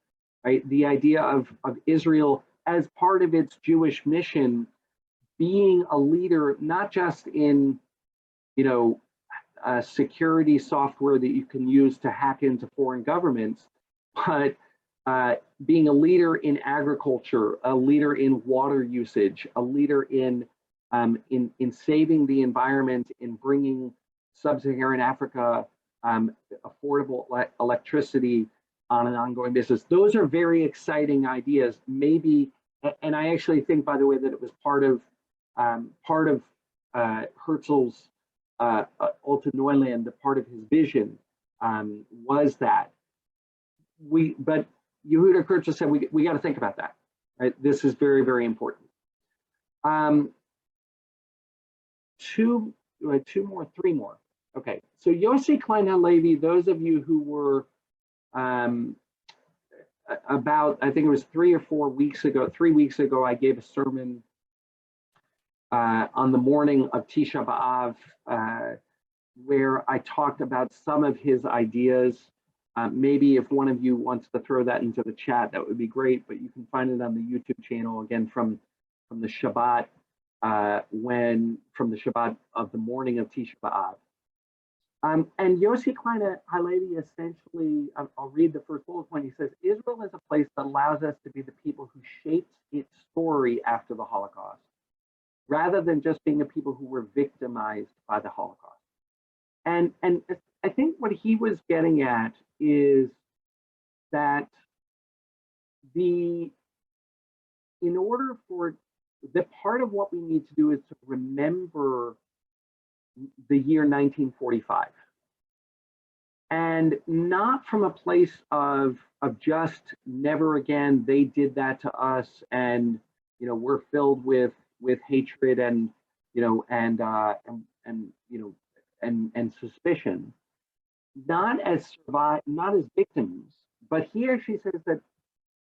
right? The idea of Israel as part of its Jewish mission being a leader, not just in, security software that you can use to hack into foreign governments, but being a leader in agriculture, a leader in water usage, a leader in saving the environment, in bringing sub-Saharan Africa affordable electricity on an ongoing basis. Those are very exciting ideas. Maybe, and I actually think, by the way, that it was part of Herzl's Alta Neuland, the part of his vision was that but Yehuda Kurtz said we got to think about that. Right? This is very, very important. Three more. Okay, so Yossi Klein Halevi, those of you who were about, I think it was 3 weeks ago, I gave a sermon on the morning of Tisha B'Av, where I talked about some of his ideas. Maybe if one of you wants to throw that into the chat, that would be great, but you can find it on the YouTube channel, again, from the Shabbat, from the Shabbat of the morning of Tisha B'Av. And Yossi Klein Halevi essentially, I'll read the first bullet point. He says, Israel is a place that allows us to be the people who shaped its story after the Holocaust, rather than just being a people who were victimized by the Holocaust. And I think what he was getting at is that in order for the part of what we need to do is to remember the year 1945, and not from a place of just never again, they did that to us, and we're filled with hatred and and suspicion, not as victims. But he actually says that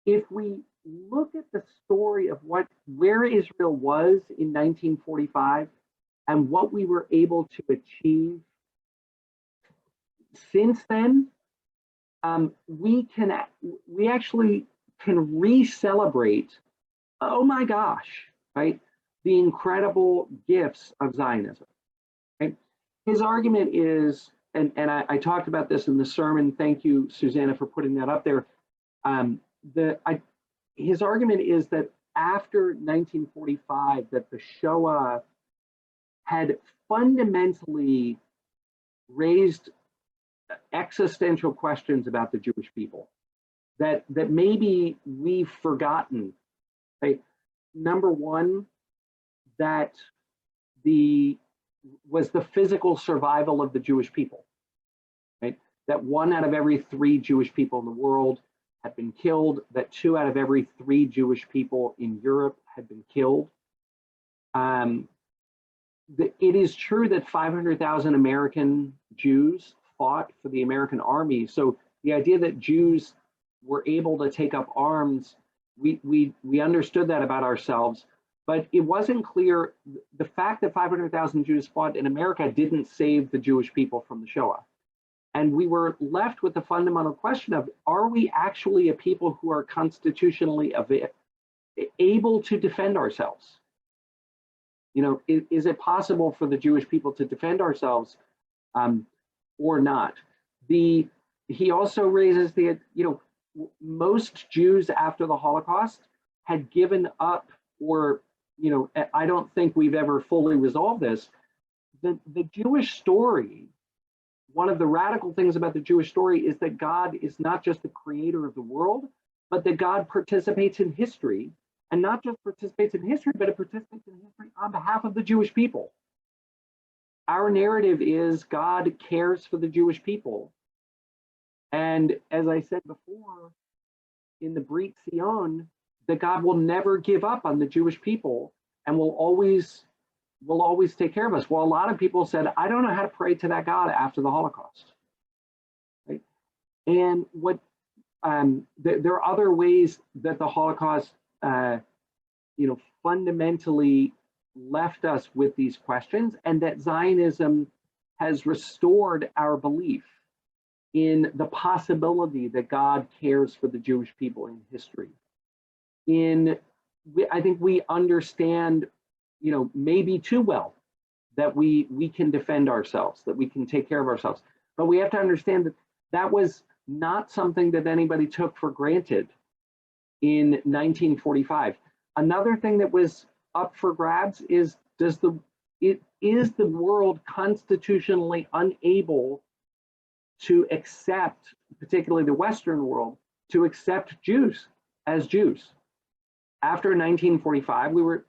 if we look at the story of where Israel was in 1945 and what we were able to achieve since then, we actually can re-celebrate, oh my gosh, right, the incredible gifts of Zionism. Right? His argument is, and I talked about this in the sermon. Thank you, Susanna, for putting that up there. His argument is that after 1945, that the Shoah had fundamentally raised existential questions about the Jewish people that maybe we've forgotten. Right? Number one, that was the physical survival of the Jewish people. Right? That 1 out of every 3 Jewish people in the world had been killed, that 2 out of every 3 Jewish people in Europe had been killed. It is true that 500,000 American Jews fought for the American army. So the idea that Jews were able to take up arms, we understood that about ourselves, but it wasn't clear. The fact that 500,000 Jews fought in America didn't save the Jewish people from the Shoah. And we were left with the fundamental question of, are we actually a people who are constitutionally able to defend ourselves? Is it possible for the Jewish people to defend ourselves or not? He also raises most Jews after the Holocaust had given up, or, I don't think we've ever fully resolved this. The Jewish story, one of the radical things about the Jewish story is that God is not just the creator of the world, but that God participates in history, and not just participates in history, but it participates in history on behalf of the Jewish people. Our narrative is God cares for the Jewish people. And as I said before, in the Brit Zion, that God will never give up on the Jewish people and will always take care of us. Well, a lot of people said, I don't know how to pray to that God after the Holocaust. Right? And there are other ways that the Holocaust fundamentally left us with these questions, and that Zionism has restored our belief in the possibility that God cares for the Jewish people in history. I think we understand, maybe too well, that we can defend ourselves, that we can take care of ourselves. But we have to understand that that was not something that anybody took for granted in 1945. Another thing that was up for grabs is is the world constitutionally unable to accept, particularly the Western world, to accept Jews as Jews? After 1945, we were,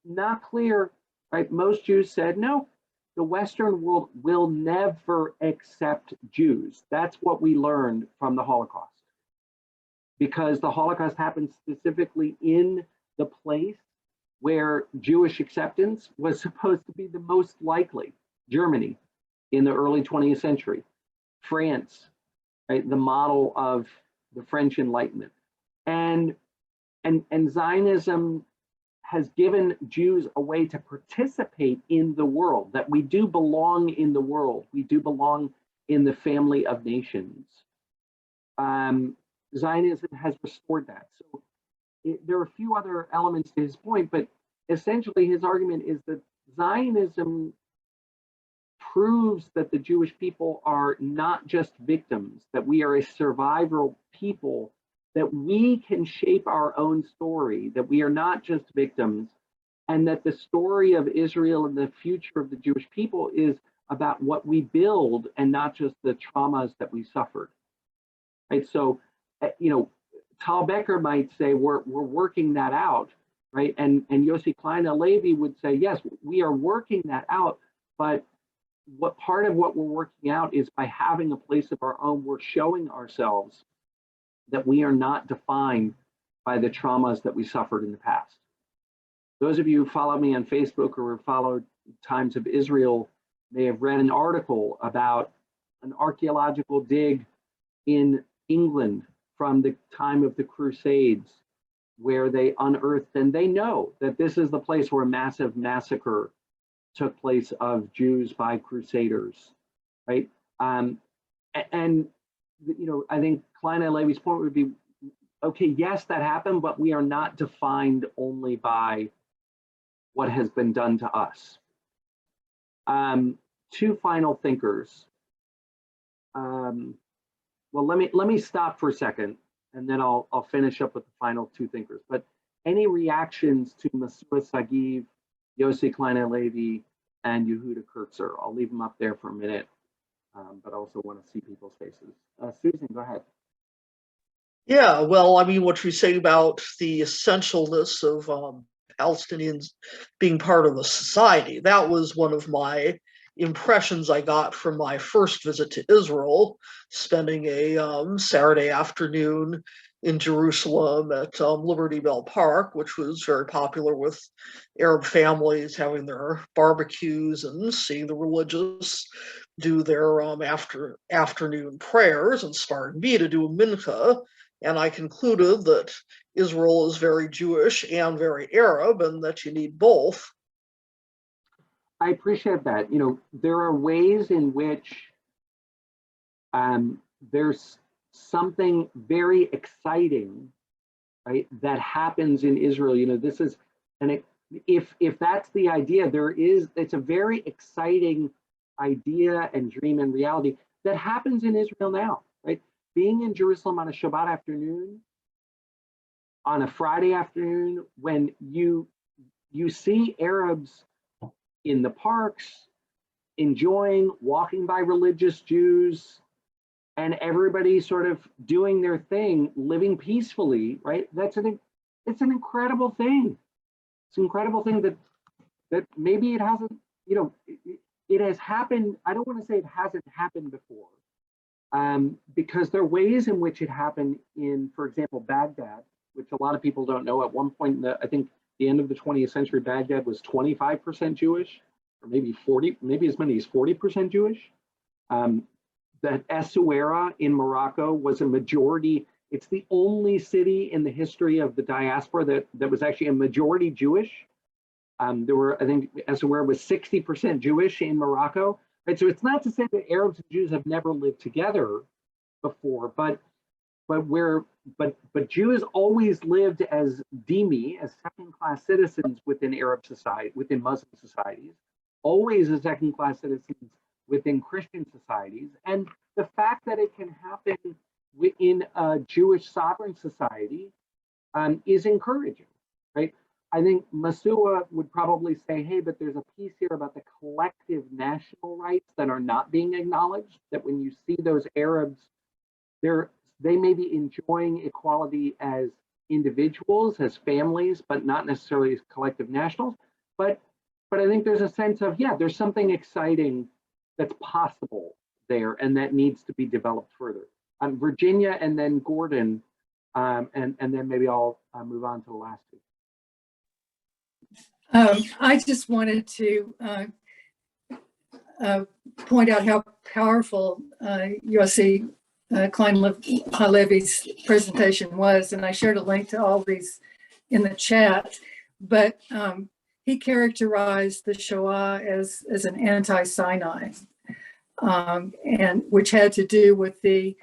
not clear, right? Most Jews said, no, the Western world will never accept Jews. That's what we learned from the Holocaust. Because the Holocaust happened specifically in the place where Jewish acceptance was supposed to be the most likely. Germany in the early 20th century, France, right, the model of the French Enlightenment. And Zionism has given Jews a way to participate in the world, that we do belong in the world. We do belong in the family of nations. Zionism has restored that. So there are a few other elements to his point, but essentially his argument is that Zionism proves that the Jewish people are not just victims, that we are a survival people, that we can shape our own story, that we are not just victims, and that the story of Israel and the future of the Jewish people is about what we build and not just the traumas that we suffered. Right? So, Tal Becker might say we're working that out, right? And Yossi Klein Halevi would say, yes, we are working that out, but what part of what we're working out is by having a place of our own, we're showing ourselves that we are not defined by the traumas that we suffered in the past. Those of you who follow me on Facebook or followed Times of Israel may have read an article about an archaeological dig in England from the time of the Crusades, where they unearthed, and they know that this is the place where a massive massacre took place of Jews by Crusaders, right? And I think Klein Halevi's point would be, okay, yes, that happened, but we are not defined only by what has been done to us. Two final thinkers. Well, let me stop for a second, and then I'll finish up with the final two thinkers. But any reactions to Masua Sagiv, Yossi Klein Halevi, and Yehuda Kurtzer? I'll leave them up there for a minute, but I also want to see people's faces. Susan, go ahead. Yeah, well, I mean, what you say about the essentialness of Palestinians being part of a society, that was one of my impressions I got from my first visit to Israel, spending a Saturday afternoon in Jerusalem at Liberty Bell Park, which was very popular with Arab families having their barbecues and seeing the religious do their afternoon prayers, inspired me to do a mincha. And I concluded that Israel is very Jewish and very Arab, and that you need both. I appreciate that. There are ways in which there's something very exciting, right, that happens in Israel. This is, and if that's the idea, it's a very exciting idea and dream and reality that happens in Israel now, right? Being in Jerusalem on a Shabbat afternoon, on a Friday afternoon, when you see Arabs in the parks, enjoying, walking by religious Jews, and everybody sort of doing their thing, living peacefully, right? It's an incredible thing. It's an incredible thing that maybe it hasn't, it has happened. I don't want to say it hasn't happened before, because there are ways in which it happened in, for example, Baghdad, which a lot of people don't know. At one point, I think the end of the 20th century, Baghdad was 25% Jewish, or maybe 40, maybe as many as 40% Jewish. That Essaouira in Morocco was a majority. It's the only city in the history of the diaspora that was actually a majority Jewish. There were, I think, Essaouira was 60% Jewish in Morocco. Right? So it's not to say that Arabs and Jews have never lived together before, but Jews always lived as dhimmi, as second-class citizens within Arab society, within Muslim societies. always as second-class citizens within Christian societies. And the fact that it can happen within a Jewish sovereign society is encouraging, right? I think Masua would probably say, hey, but there's a piece here about the collective national rights that are not being acknowledged, that when you see those Arabs, they may be enjoying equality as individuals, as families, but not necessarily as collective nationals. But I think there's a sense of, yeah, there's something exciting that's possible there and that needs to be developed further. Virginia and then Gordon, and then maybe I'll move on to the last two. I just wanted to point out how powerful Yossi Klein Halevi's presentation was, and I shared a link to all these in the chat. But he characterized the Shoah as an anti-Sinai, and which had to do with the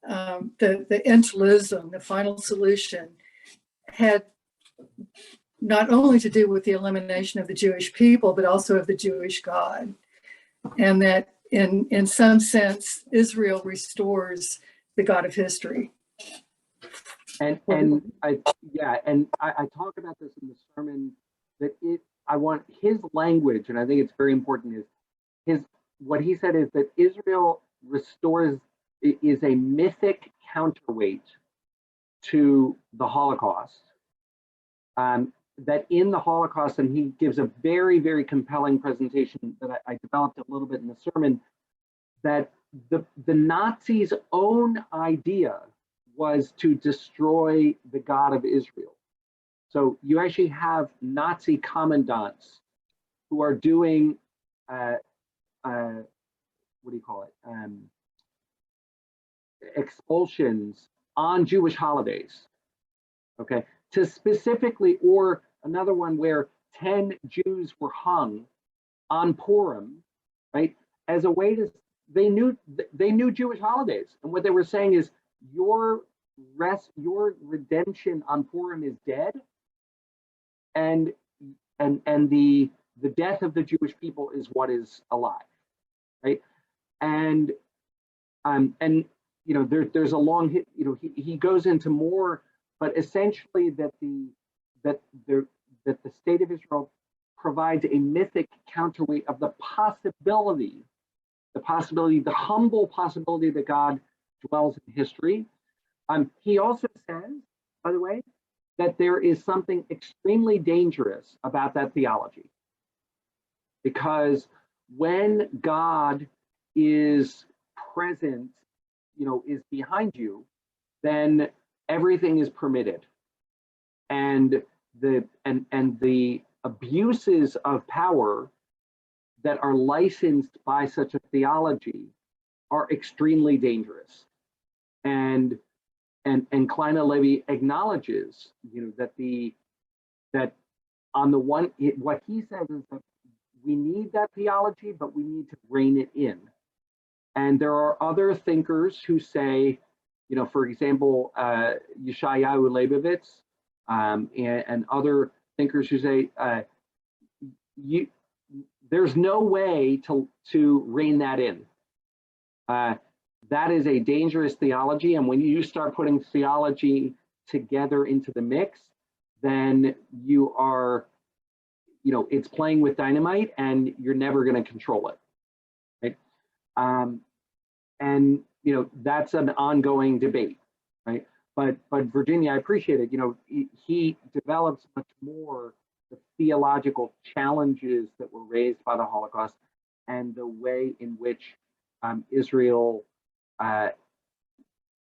intilism, the final solution, had not only to do with the elimination of the Jewish people, but also of the Jewish God. And that in some sense, Israel restores the God of history. And I talk about this in the sermon, that I want his language, and I think it's very important, is what he said is that Israel is a mythic counterweight to the Holocaust. That in the Holocaust, and he gives a very, very compelling presentation that I developed a little bit in the sermon, that the Nazis' own idea was to destroy the God of Israel. So you actually have Nazi commandants who are doing, what do you call it? Expulsions on Jewish holidays, okay? To specifically, or another one where 10 Jews were hung on Purim, right? As a way to, they knew Jewish holidays. And what they were saying is, your redemption on Purim is dead. And the death of the Jewish people is what is alive, right? And you know, there's a long, you know, he goes into more, but essentially that the state of Israel provides a mythic counterweight of the humble possibility that God dwells in history. He also says, by the way, that there is something extremely dangerous about that theology, because when God is present, you know, is behind you, then everything is permitted, and the abuses of power that are licensed by such a theology are extremely dangerous. And Klein Halevi acknowledges, you know, that on the one, what he says is that we need that theology, but we need to rein it in. And there are other thinkers who say, you know, for example, Yeshayahu Leibovitz and other thinkers who say, there's no way to rein that in. That is a dangerous theology, and when you start putting theology together into the mix, then you are, you know, it's playing with dynamite, and you're never going to control it, right? And you know, that's an ongoing debate, right? But Virginia, I appreciate it. You know, he develops much more the theological challenges that were raised by the Holocaust and the way in which Israel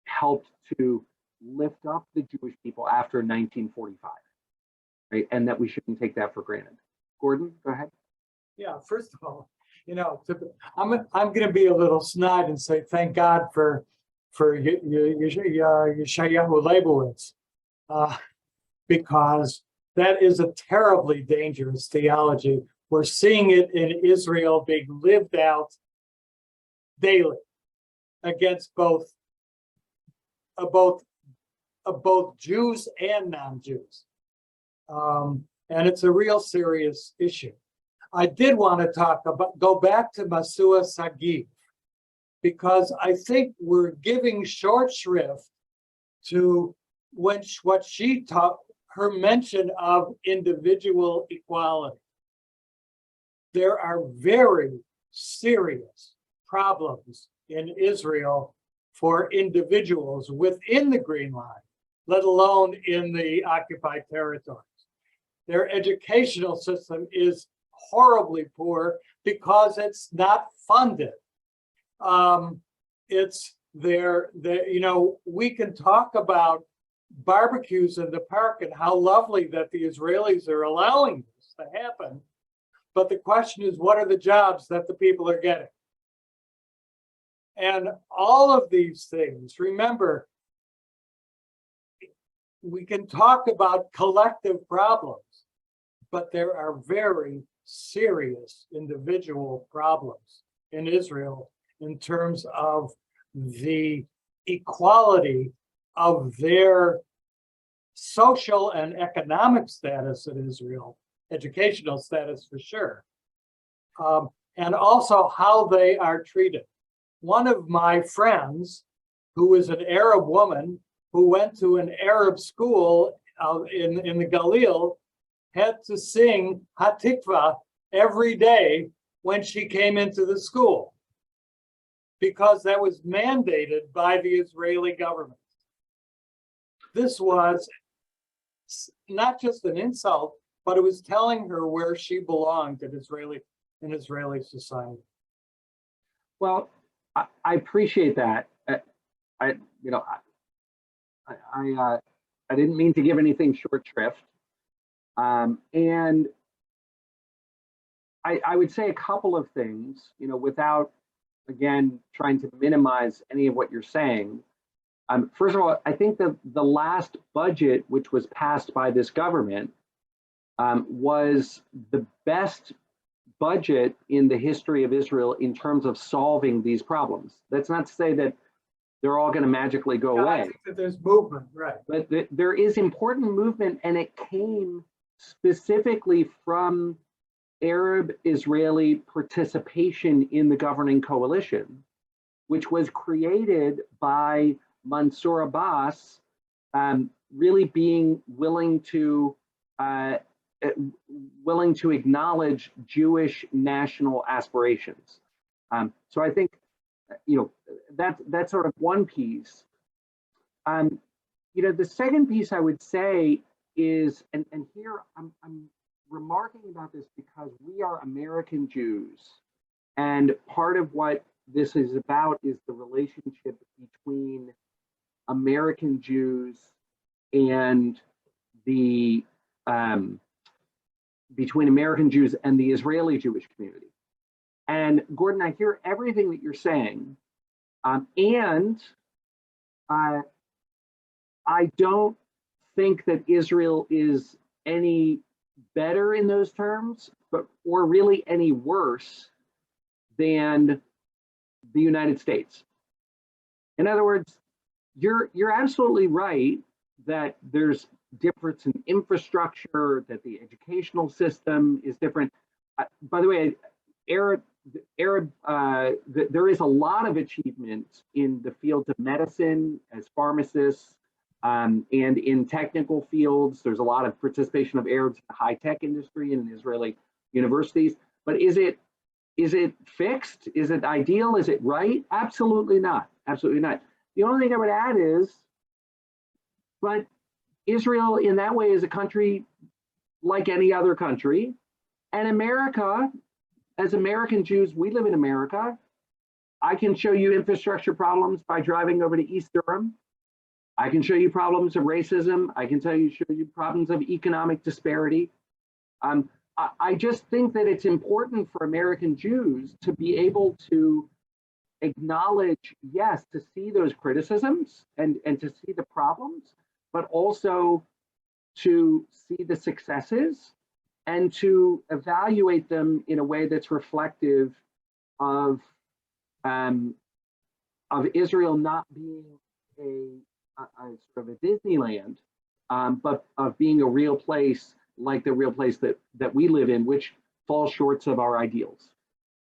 helped to lift up the Jewish people after 1945, right? And that we shouldn't take that for granted. Gordon, go ahead. Yeah, first of all, you know, I'm going to be a little snide and say thank God for Yeshayahu Leibowitz, because that is a terribly dangerous theology. We're seeing it in Israel being lived out daily against both Jews and non-Jews, and it's a real serious issue. I did want to go back to Masua Sagib, because I think we're giving short shrift to what she taught, her mention of individual equality. There are very serious problems in Israel for individuals within the Green Line, let alone in the occupied territories. Their educational system is horribly poor because it's not funded. It's there, we can talk about barbecues in the park and how lovely that the Israelis are allowing this to happen. But the question is, what are the jobs that the people are getting? And all of these things, remember, we can talk about collective problems, but there are very serious individual problems in Israel in terms of the equality of their social and economic status in Israel, educational status for sure, and also how they are treated. One of my friends, who is an Arab woman who went to an Arab school in the Galil, had to sing Hatikva every day when she came into the school, because that was mandated by the Israeli government. This was not just an insult, but it was telling her where she belonged in Israeli society. Well, I appreciate that. I didn't mean to give anything short shrift. And I would say a couple of things, without, again, trying to minimize any of what you're saying. First of all, I think that the last budget, which was passed by this government, was the best budget in the history of Israel in terms of solving these problems. That's not to say that they're all going to magically go away. I think that there's movement, right? But there is important movement, and it came specifically from Arab-Israeli participation in the governing coalition, which was created by Mansour Abbas really being willing to acknowledge Jewish national aspirations. So I think, that's sort of one piece. The second piece I would say is, and here I'm remarking about this because we are American Jews, and part of what this is about is the relationship between American Jews and between American Jews and the Israeli Jewish community. And Gordon, I hear everything that you're saying, and I don't think that Israel is any better in those terms, or really any worse than the United States. In other words, you're absolutely right that there's difference in infrastructure, that the educational system is different. By the way, there is a lot of achievement in the fields of medicine as pharmacists, and in technical fields. There's a lot of participation of Arabs in the high-tech industry and in Israeli universities. But is it fixed? Is it ideal? Is it right? Absolutely not. Absolutely not. The only thing I would add is, but Israel in that way is a country like any other country. And America, as American Jews, we live in America. I can show you infrastructure problems by driving over to East Durham. I can show you problems of racism. I can show you problems of economic disparity. I just think that it's important for American Jews to be able to acknowledge, yes, to see those criticisms and to see the problems, but also to see the successes and to evaluate them in a way that's reflective of Israel not being a sort of a Disneyland, but of being a real place, like the real place that we live in, which fall short of our ideals,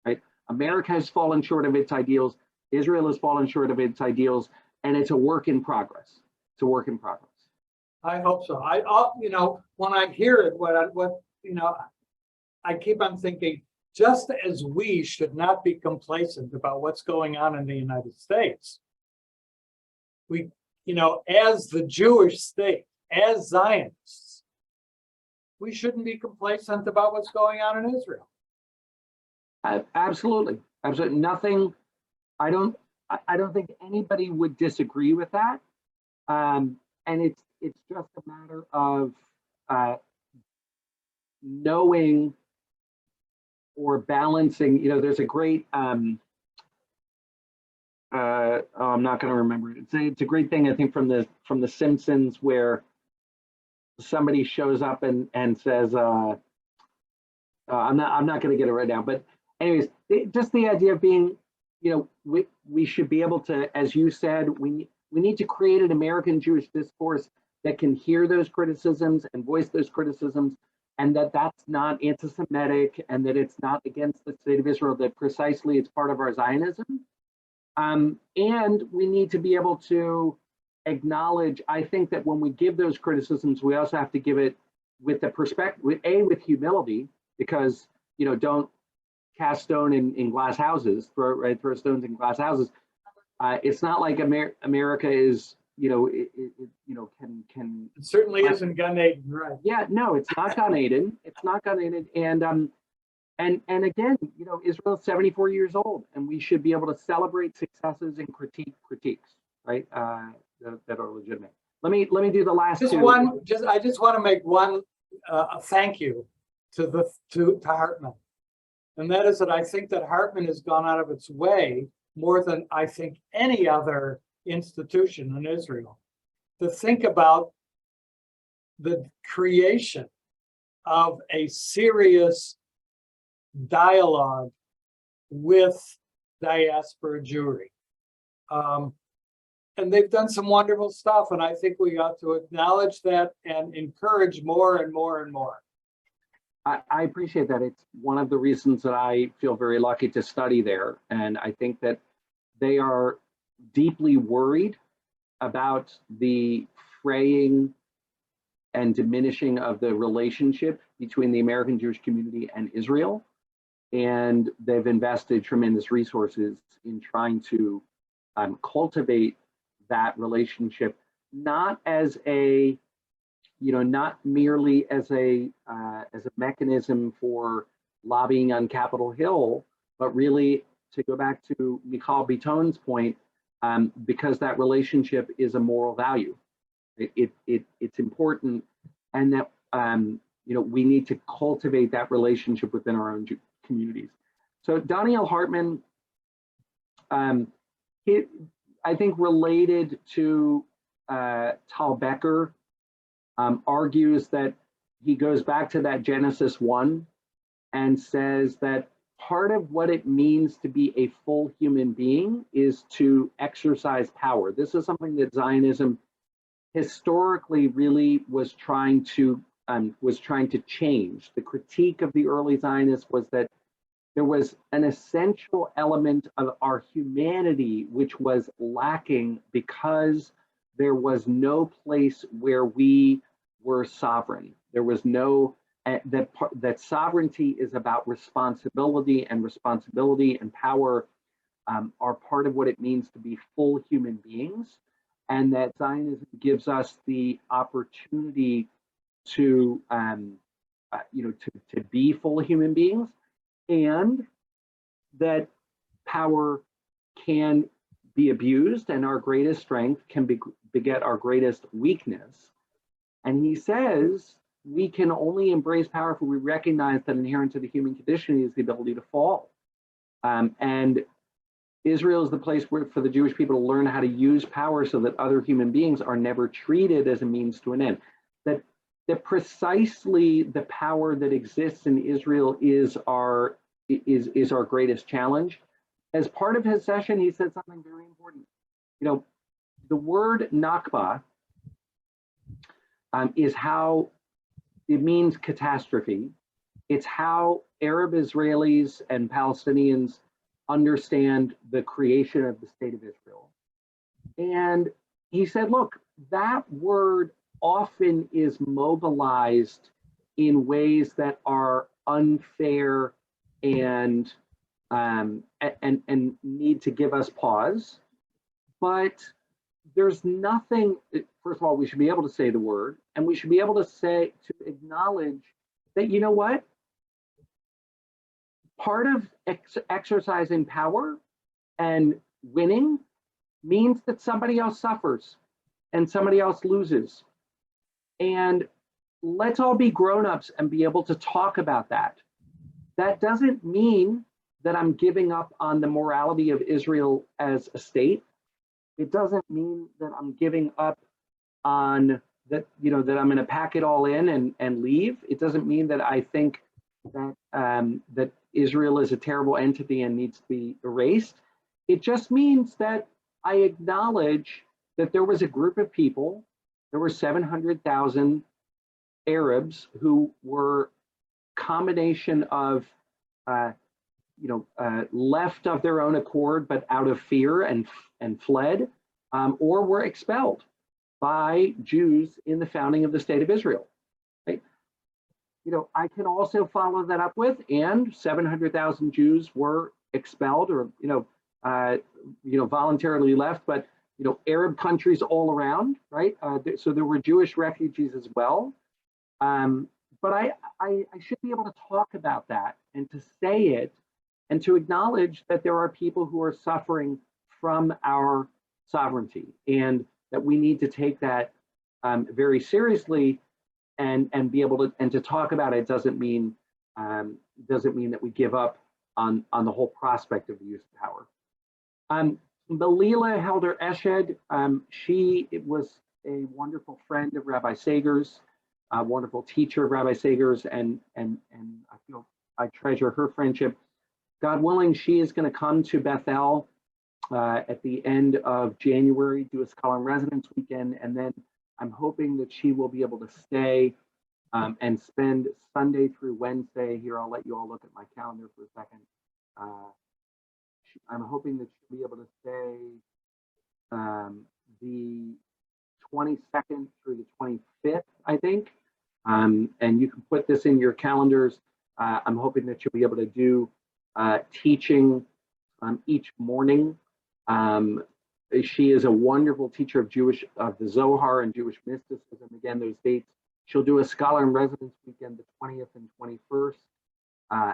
right? America has fallen short of its ideals. Israel has fallen short of its ideals, and it's a work in progress. It's a work in progress. I hope so. When I hear it, I keep on thinking, just as we should not be complacent about what's going on in the United States, we, as the Jewish state, as Zionists, we shouldn't be complacent about what's going on in Israel. Absolutely, absolutely. Nothing. I don't think anybody would disagree with that. And it's just a matter of knowing or balancing. There's a great. I'm not going to remember it. It's a great thing, I think, from the Simpsons, where somebody shows up and says, I'm not going to get it right now, but anyways, just the idea of being, we should be able to, as you said, we need to create an American Jewish discourse that can hear those criticisms and voice those criticisms, and that's not anti-Semitic, and that it's not against the state of Israel, that precisely it's part of our Zionism. And we need to be able to acknowledge, I think that when we give those criticisms, we also have to give it with the perspective, with humility, because, don't cast stone in glass houses, throw stones in glass houses. It's not like America is, can. It certainly isn't Gan Eden, right? Yeah, no, it's not Gan Eden. It's not Gan Eden. And again, Israel is 74 years old, and we should be able to celebrate successes and critiques, right? That are legitimate. Let me do the last two. I just want to make one thank you to Hartman, and that is that I think that Hartman has gone out of its way, more than I think any other institution in Israel, to think about the creation of a serious dialogue with diaspora Jewry. And they've done some wonderful stuff, and I think we ought to acknowledge that and encourage more and more and more. I appreciate that. It's one of the reasons that I feel very lucky to study there. And I think that they are deeply worried about the fraying and diminishing of the relationship between the American Jewish community and Israel. And they've invested tremendous resources in trying to cultivate that relationship, not as a, not merely as a mechanism for lobbying on Capitol Hill, but really, to go back to Michal Biton's point, because that relationship is a moral value. It's important, and that we need to cultivate that relationship within our own communities. So Daniel Hartman, I think related to Tal Becker, argues that he goes back to that Genesis 1 and says that part of what it means to be a full human being is to exercise power. This is something that Zionism historically really was trying to change. The critique of the early Zionists was that there was an essential element of our humanity which was lacking because there was no place where we were sovereign. There was no, that sovereignty is about responsibility, and responsibility and power are part of what it means to be full human beings. And that Zionism gives us the opportunity to, to be full human beings, and that power can be abused, and our greatest strength can beget our greatest weakness. And he says we can only embrace power if we recognize that inherent to the human condition is the ability to fall. And Israel is the place where, for the Jewish people to learn how to use power so that other human beings are never treated as a means to an end. That precisely the power that exists in Israel is our greatest challenge. As part of his session, he said something very important. The word Nakba is how it means catastrophe. It's how Arab Israelis and Palestinians understand the creation of the state of Israel. And he said, look, that word often is mobilized in ways that are unfair and need to give us pause. But there's nothing, first of all, we should be able to say the word, and we should be able to say, to acknowledge that, you know what? Part of exercising power and winning means that somebody else suffers and somebody else loses. And let's all be grown-ups and be able to talk about that. That doesn't mean that I'm giving up on the morality of Israel as a state. It doesn't mean that I'm giving up on that, that I'm going to pack it all in and leave. It doesn't mean that I think that that Israel is a terrible entity and needs to be erased. It just means that I acknowledge that there was a group of people, there were 700,000 Arabs who were combination of left of their own accord, but out of fear and fled, or were expelled by Jews in the founding of the state of Israel. Right? I can also follow that up with, and 700,000 Jews were expelled or voluntarily left, but Arab countries all around, right? So there were Jewish refugees as well. But I should be able to talk about that and to say it and to acknowledge that there are people who are suffering from our sovereignty and that we need to take that very seriously and be able to to talk about it doesn't mean that we give up on the whole prospect of the use of power. Melila Helder Eshed, she was a wonderful friend of Rabbi Sager's, a wonderful teacher of Rabbi Sager's, and I feel I treasure her friendship. God willing, she is going to come to Bethel at the end of January, do a scholar in residence weekend, and then I'm hoping that she will be able to stay and spend Sunday through Wednesday. Here, I'll let you all look at my calendar for a second. I'm hoping that she'll be able to stay the 22nd through the 25th, I think. And you can put this in your calendars. I'm hoping that you'll be able to do teaching each morning. She is a wonderful teacher of the Zohar and Jewish mysticism. Again, those dates. She'll do a scholar in residence weekend, the 20th and 21st.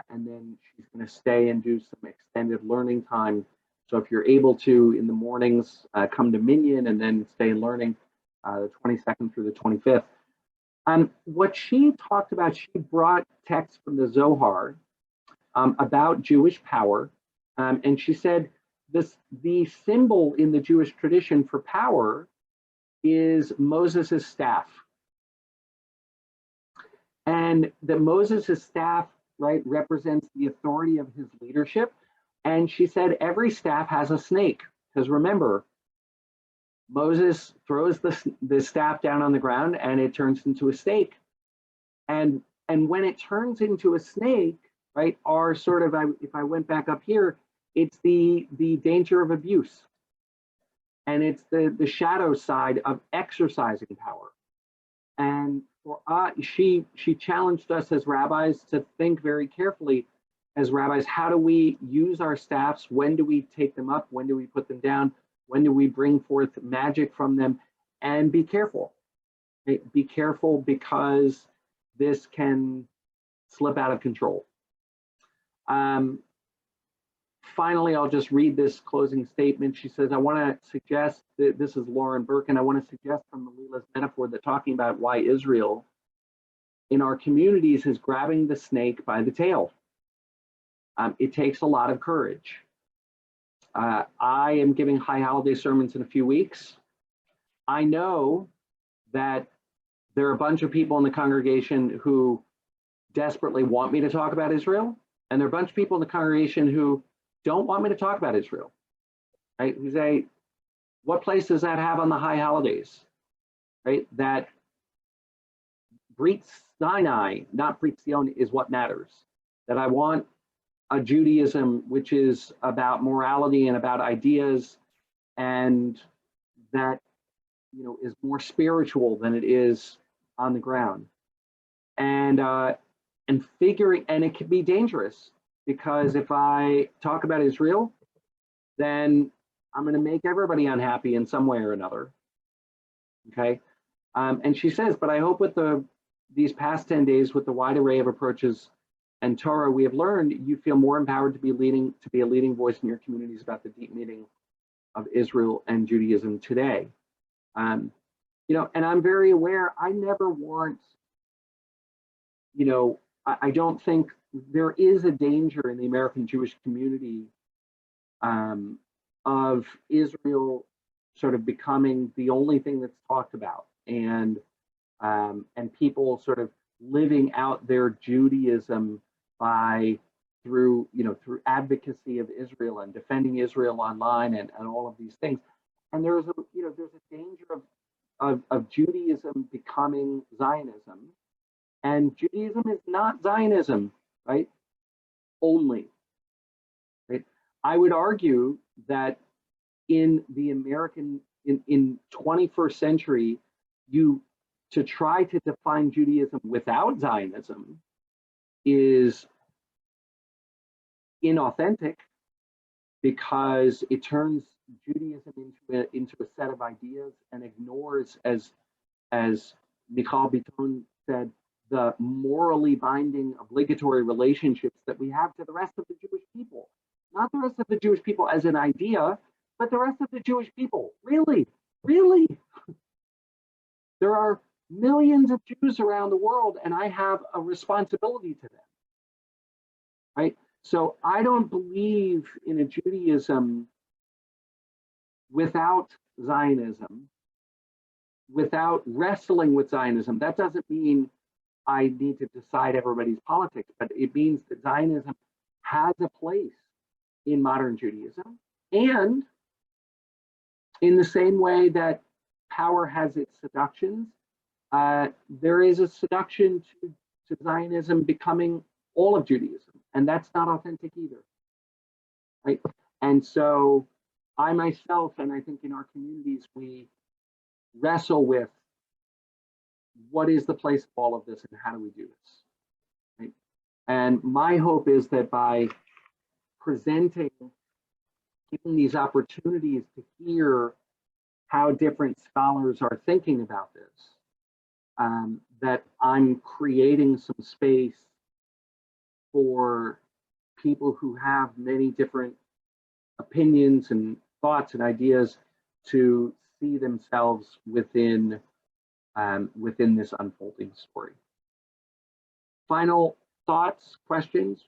And then she's going to stay and do some extended learning time. So if you're able to, in the mornings, come to Minyan and then stay learning the 22nd through the 25th. What she talked about, she brought texts from the Zohar about Jewish power. And she said the symbol in the Jewish tradition for power is Moses' staff. And that Moses' staff, right, represents the authority of his leadership. And she said every staff has a snake, because remember, Moses throws the staff down on the ground and it turns into a snake. And when it turns into a snake, right, are sort of, if I went back up here, it's the danger of abuse. And it's the shadow side of exercising power. And for she challenged us as rabbis to think very carefully as rabbis, how do we use our staffs? When do we take them up? When do we put them down? When do we bring forth magic from them? And be careful. Be careful, because this can slip out of control. Finally, I'll just read this closing statement. She says, I want to suggest that this is Lauren Birkin. I want to suggest from Melila's metaphor that talking about why Israel in our communities is grabbing the snake by the tail. It takes a lot of courage. I am giving high holiday sermons in a few weeks. I know that there are a bunch of people in the congregation who desperately want me to talk about Israel, and there are a bunch of people in the congregation who don't want me to talk about Israel, right? Who say, what place does that have on the high holidays, right? That Brit Sinai, not Brit Zion, is what matters. that I want a Judaism which is about morality and about ideas, and that, you know, is more spiritual than it is on the ground. And figuring, and it can be dangerous, because if I talk about Israel, then I'm going to make everybody unhappy in some way or another. Okay. And she says, but I hope with these past 10 days, with the wide array of approaches and Torah we have learned, you feel more empowered to be a leading voice in your communities about the deep meaning of Israel and Judaism today. You know, and I'm very aware, I never want, you know, I don't think there is a danger in the American Jewish community of Israel sort of becoming the only thing that's talked about, and people sort of living out their Judaism through advocacy of Israel and defending Israel online and all of these things. And there's a danger of Judaism becoming Zionism, and Judaism is not Zionism, right? Only, right? I would argue that in the American, in 21st century, to try to define Judaism without Zionism is inauthentic, because it turns Judaism into a set of ideas and ignores, as Michal Biton said, the morally binding obligatory relationships that we have to the rest of the Jewish people. Not the rest of the Jewish people as an idea, but the rest of the Jewish people. Really, really. There are millions of Jews around the world, and I have a responsibility to them, right? So I don't believe in a Judaism without Zionism, without wrestling with Zionism. That doesn't mean I need to decide everybody's politics, but it means that Zionism has a place in modern Judaism. And in the same way that power has its seductions, there is a seduction to Zionism becoming all of Judaism, and that's not authentic either, right? And so I myself, and I think in our communities, we wrestle with what is the place of all of this and how do we do this, right? And my hope is that by presenting, giving these opportunities to hear how different scholars are thinking about this, that I'm creating some space for people who have many different opinions and thoughts and ideas to see themselves within this unfolding story. Final thoughts, questions,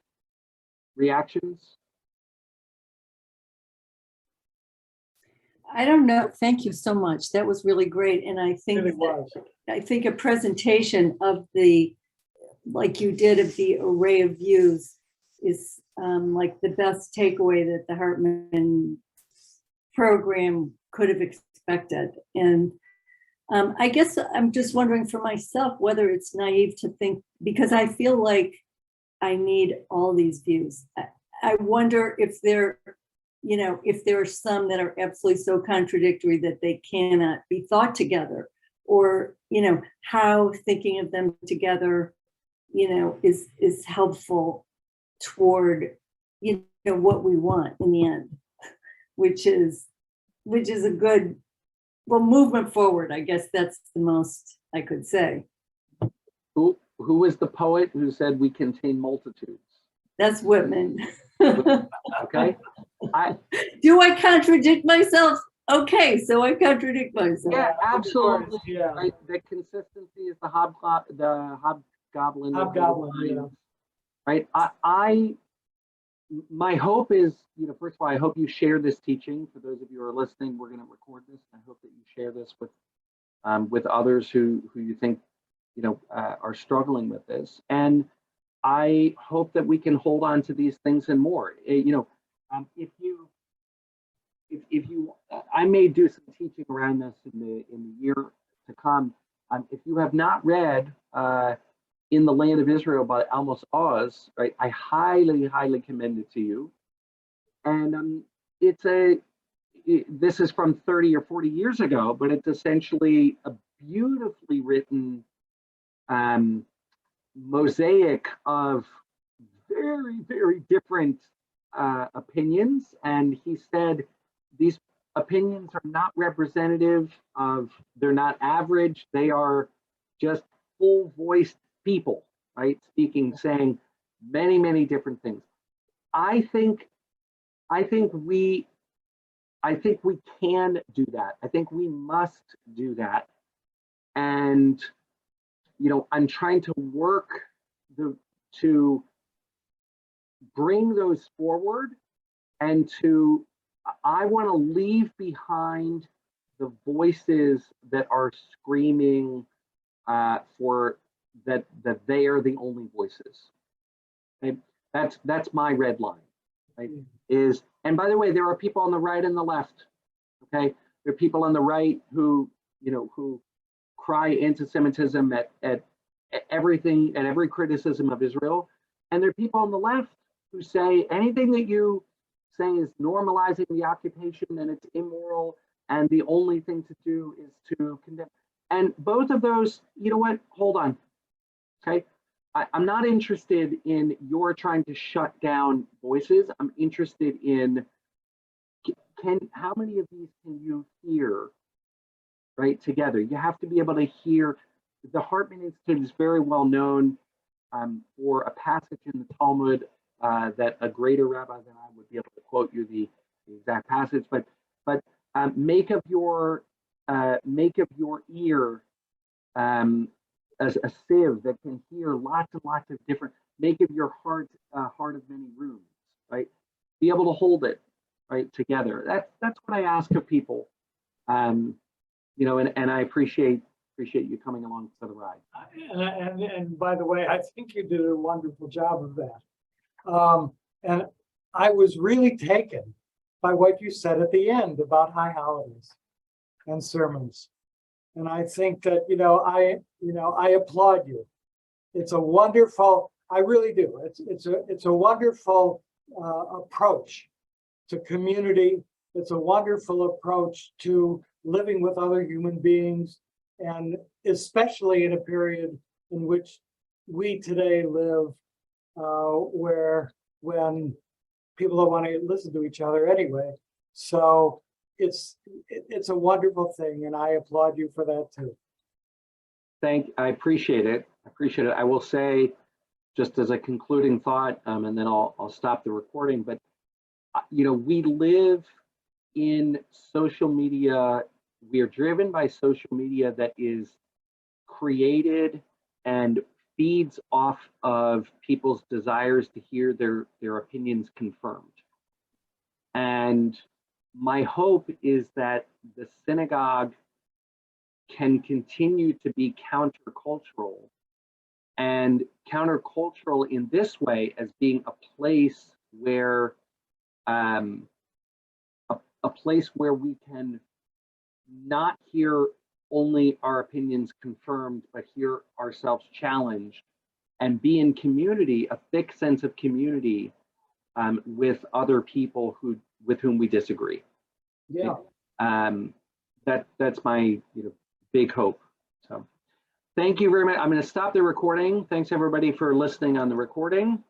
reactions? I don't know. Thank you so much. That was really great. And I think Really was. I think a presentation of like you did, of the array of views is like the best takeaway that the Hartman program could have expected. And I guess I'm just wondering for myself whether it's naive to think, because I feel like I need all these views. I wonder if if there are some that are absolutely so contradictory that they cannot be thought together, or how thinking of them together is helpful toward what we want in the end, which is a good movement forward. I guess that's the most I could say. Who was the poet who said we contain multitudes? That's Whitman. Okay. Do I contradict myself? Okay, so I contradict myself. Yeah, absolutely. Yeah. Right? The consistency is the hobgoblin. Yeah. Right. My hope is, first of all, I hope you share this teaching. For those of you who are listening, we're going to record this. I hope that you share this with others who you think are struggling with this. And I hope that we can hold on to these things and more. I may do some teaching around this in the year to come. If you have not read in the Land of Israel by Amos Oz, right? I highly, highly commend it to you. And this is from 30 or 40 years ago, but it's essentially a beautifully written mosaic of very, very different opinions. And he said these opinions are not representative of, they're not average, they are just full voiced people, right? Speaking, saying many, many different things. I think we can do that. I think we must do that. And, you know, I'm trying to work to bring those forward, and I want to leave behind the voices that are screaming for that they are the only voices. Okay? That's my red line. Right? And by the way, there are people on the right and the left. Okay, there are people on the right who, you know, who cry anti-Semitism at everything, at every criticism of Israel, and there are people on the left who say anything that you say is normalizing the occupation and it's immoral, and the only thing to do is to condemn. And both of those, you know what? Hold on. Okay. I'm not interested in your trying to shut down voices. I'm interested in how many of these can you hear, right, together? You have to be able to hear. The Hartman Institute is very well known for a passage in the Talmud that a greater rabbi than I would be able to quote you the exact passage, but make of your ear as a sieve that can hear lots and lots of different. Make of your heart heart of many rooms, right? Be able to hold it right together. That's what I ask of people, you know, and I appreciate you coming along for the ride. And by the way, I think you did a wonderful job of that. And I was really taken by what you said at the end about high holidays and sermons. And I think that, I applaud you. It's a wonderful, I really do. It's a wonderful approach to community. It's a wonderful approach to living with other human beings, and especially in a period in which we today live, when people don't want to listen to each other anyway. So it's a wonderful thing, and I applaud you for that too. I appreciate it. I will say, just as a concluding thought, and then I'll stop the recording, but you know, we live in social media. We are driven by social media that is created and feeds off of people's desires to hear their opinions confirmed. And my hope is that the synagogue can continue to be countercultural, and countercultural in this way as being a place where a place where we can not hear only our opinions confirmed, but hear ourselves challenged, and be in community, a thick sense of community with other people with whom we disagree. Yeah. That's my big hope. So thank you very much. I'm going to stop the recording. Thanks everybody for listening on the recording.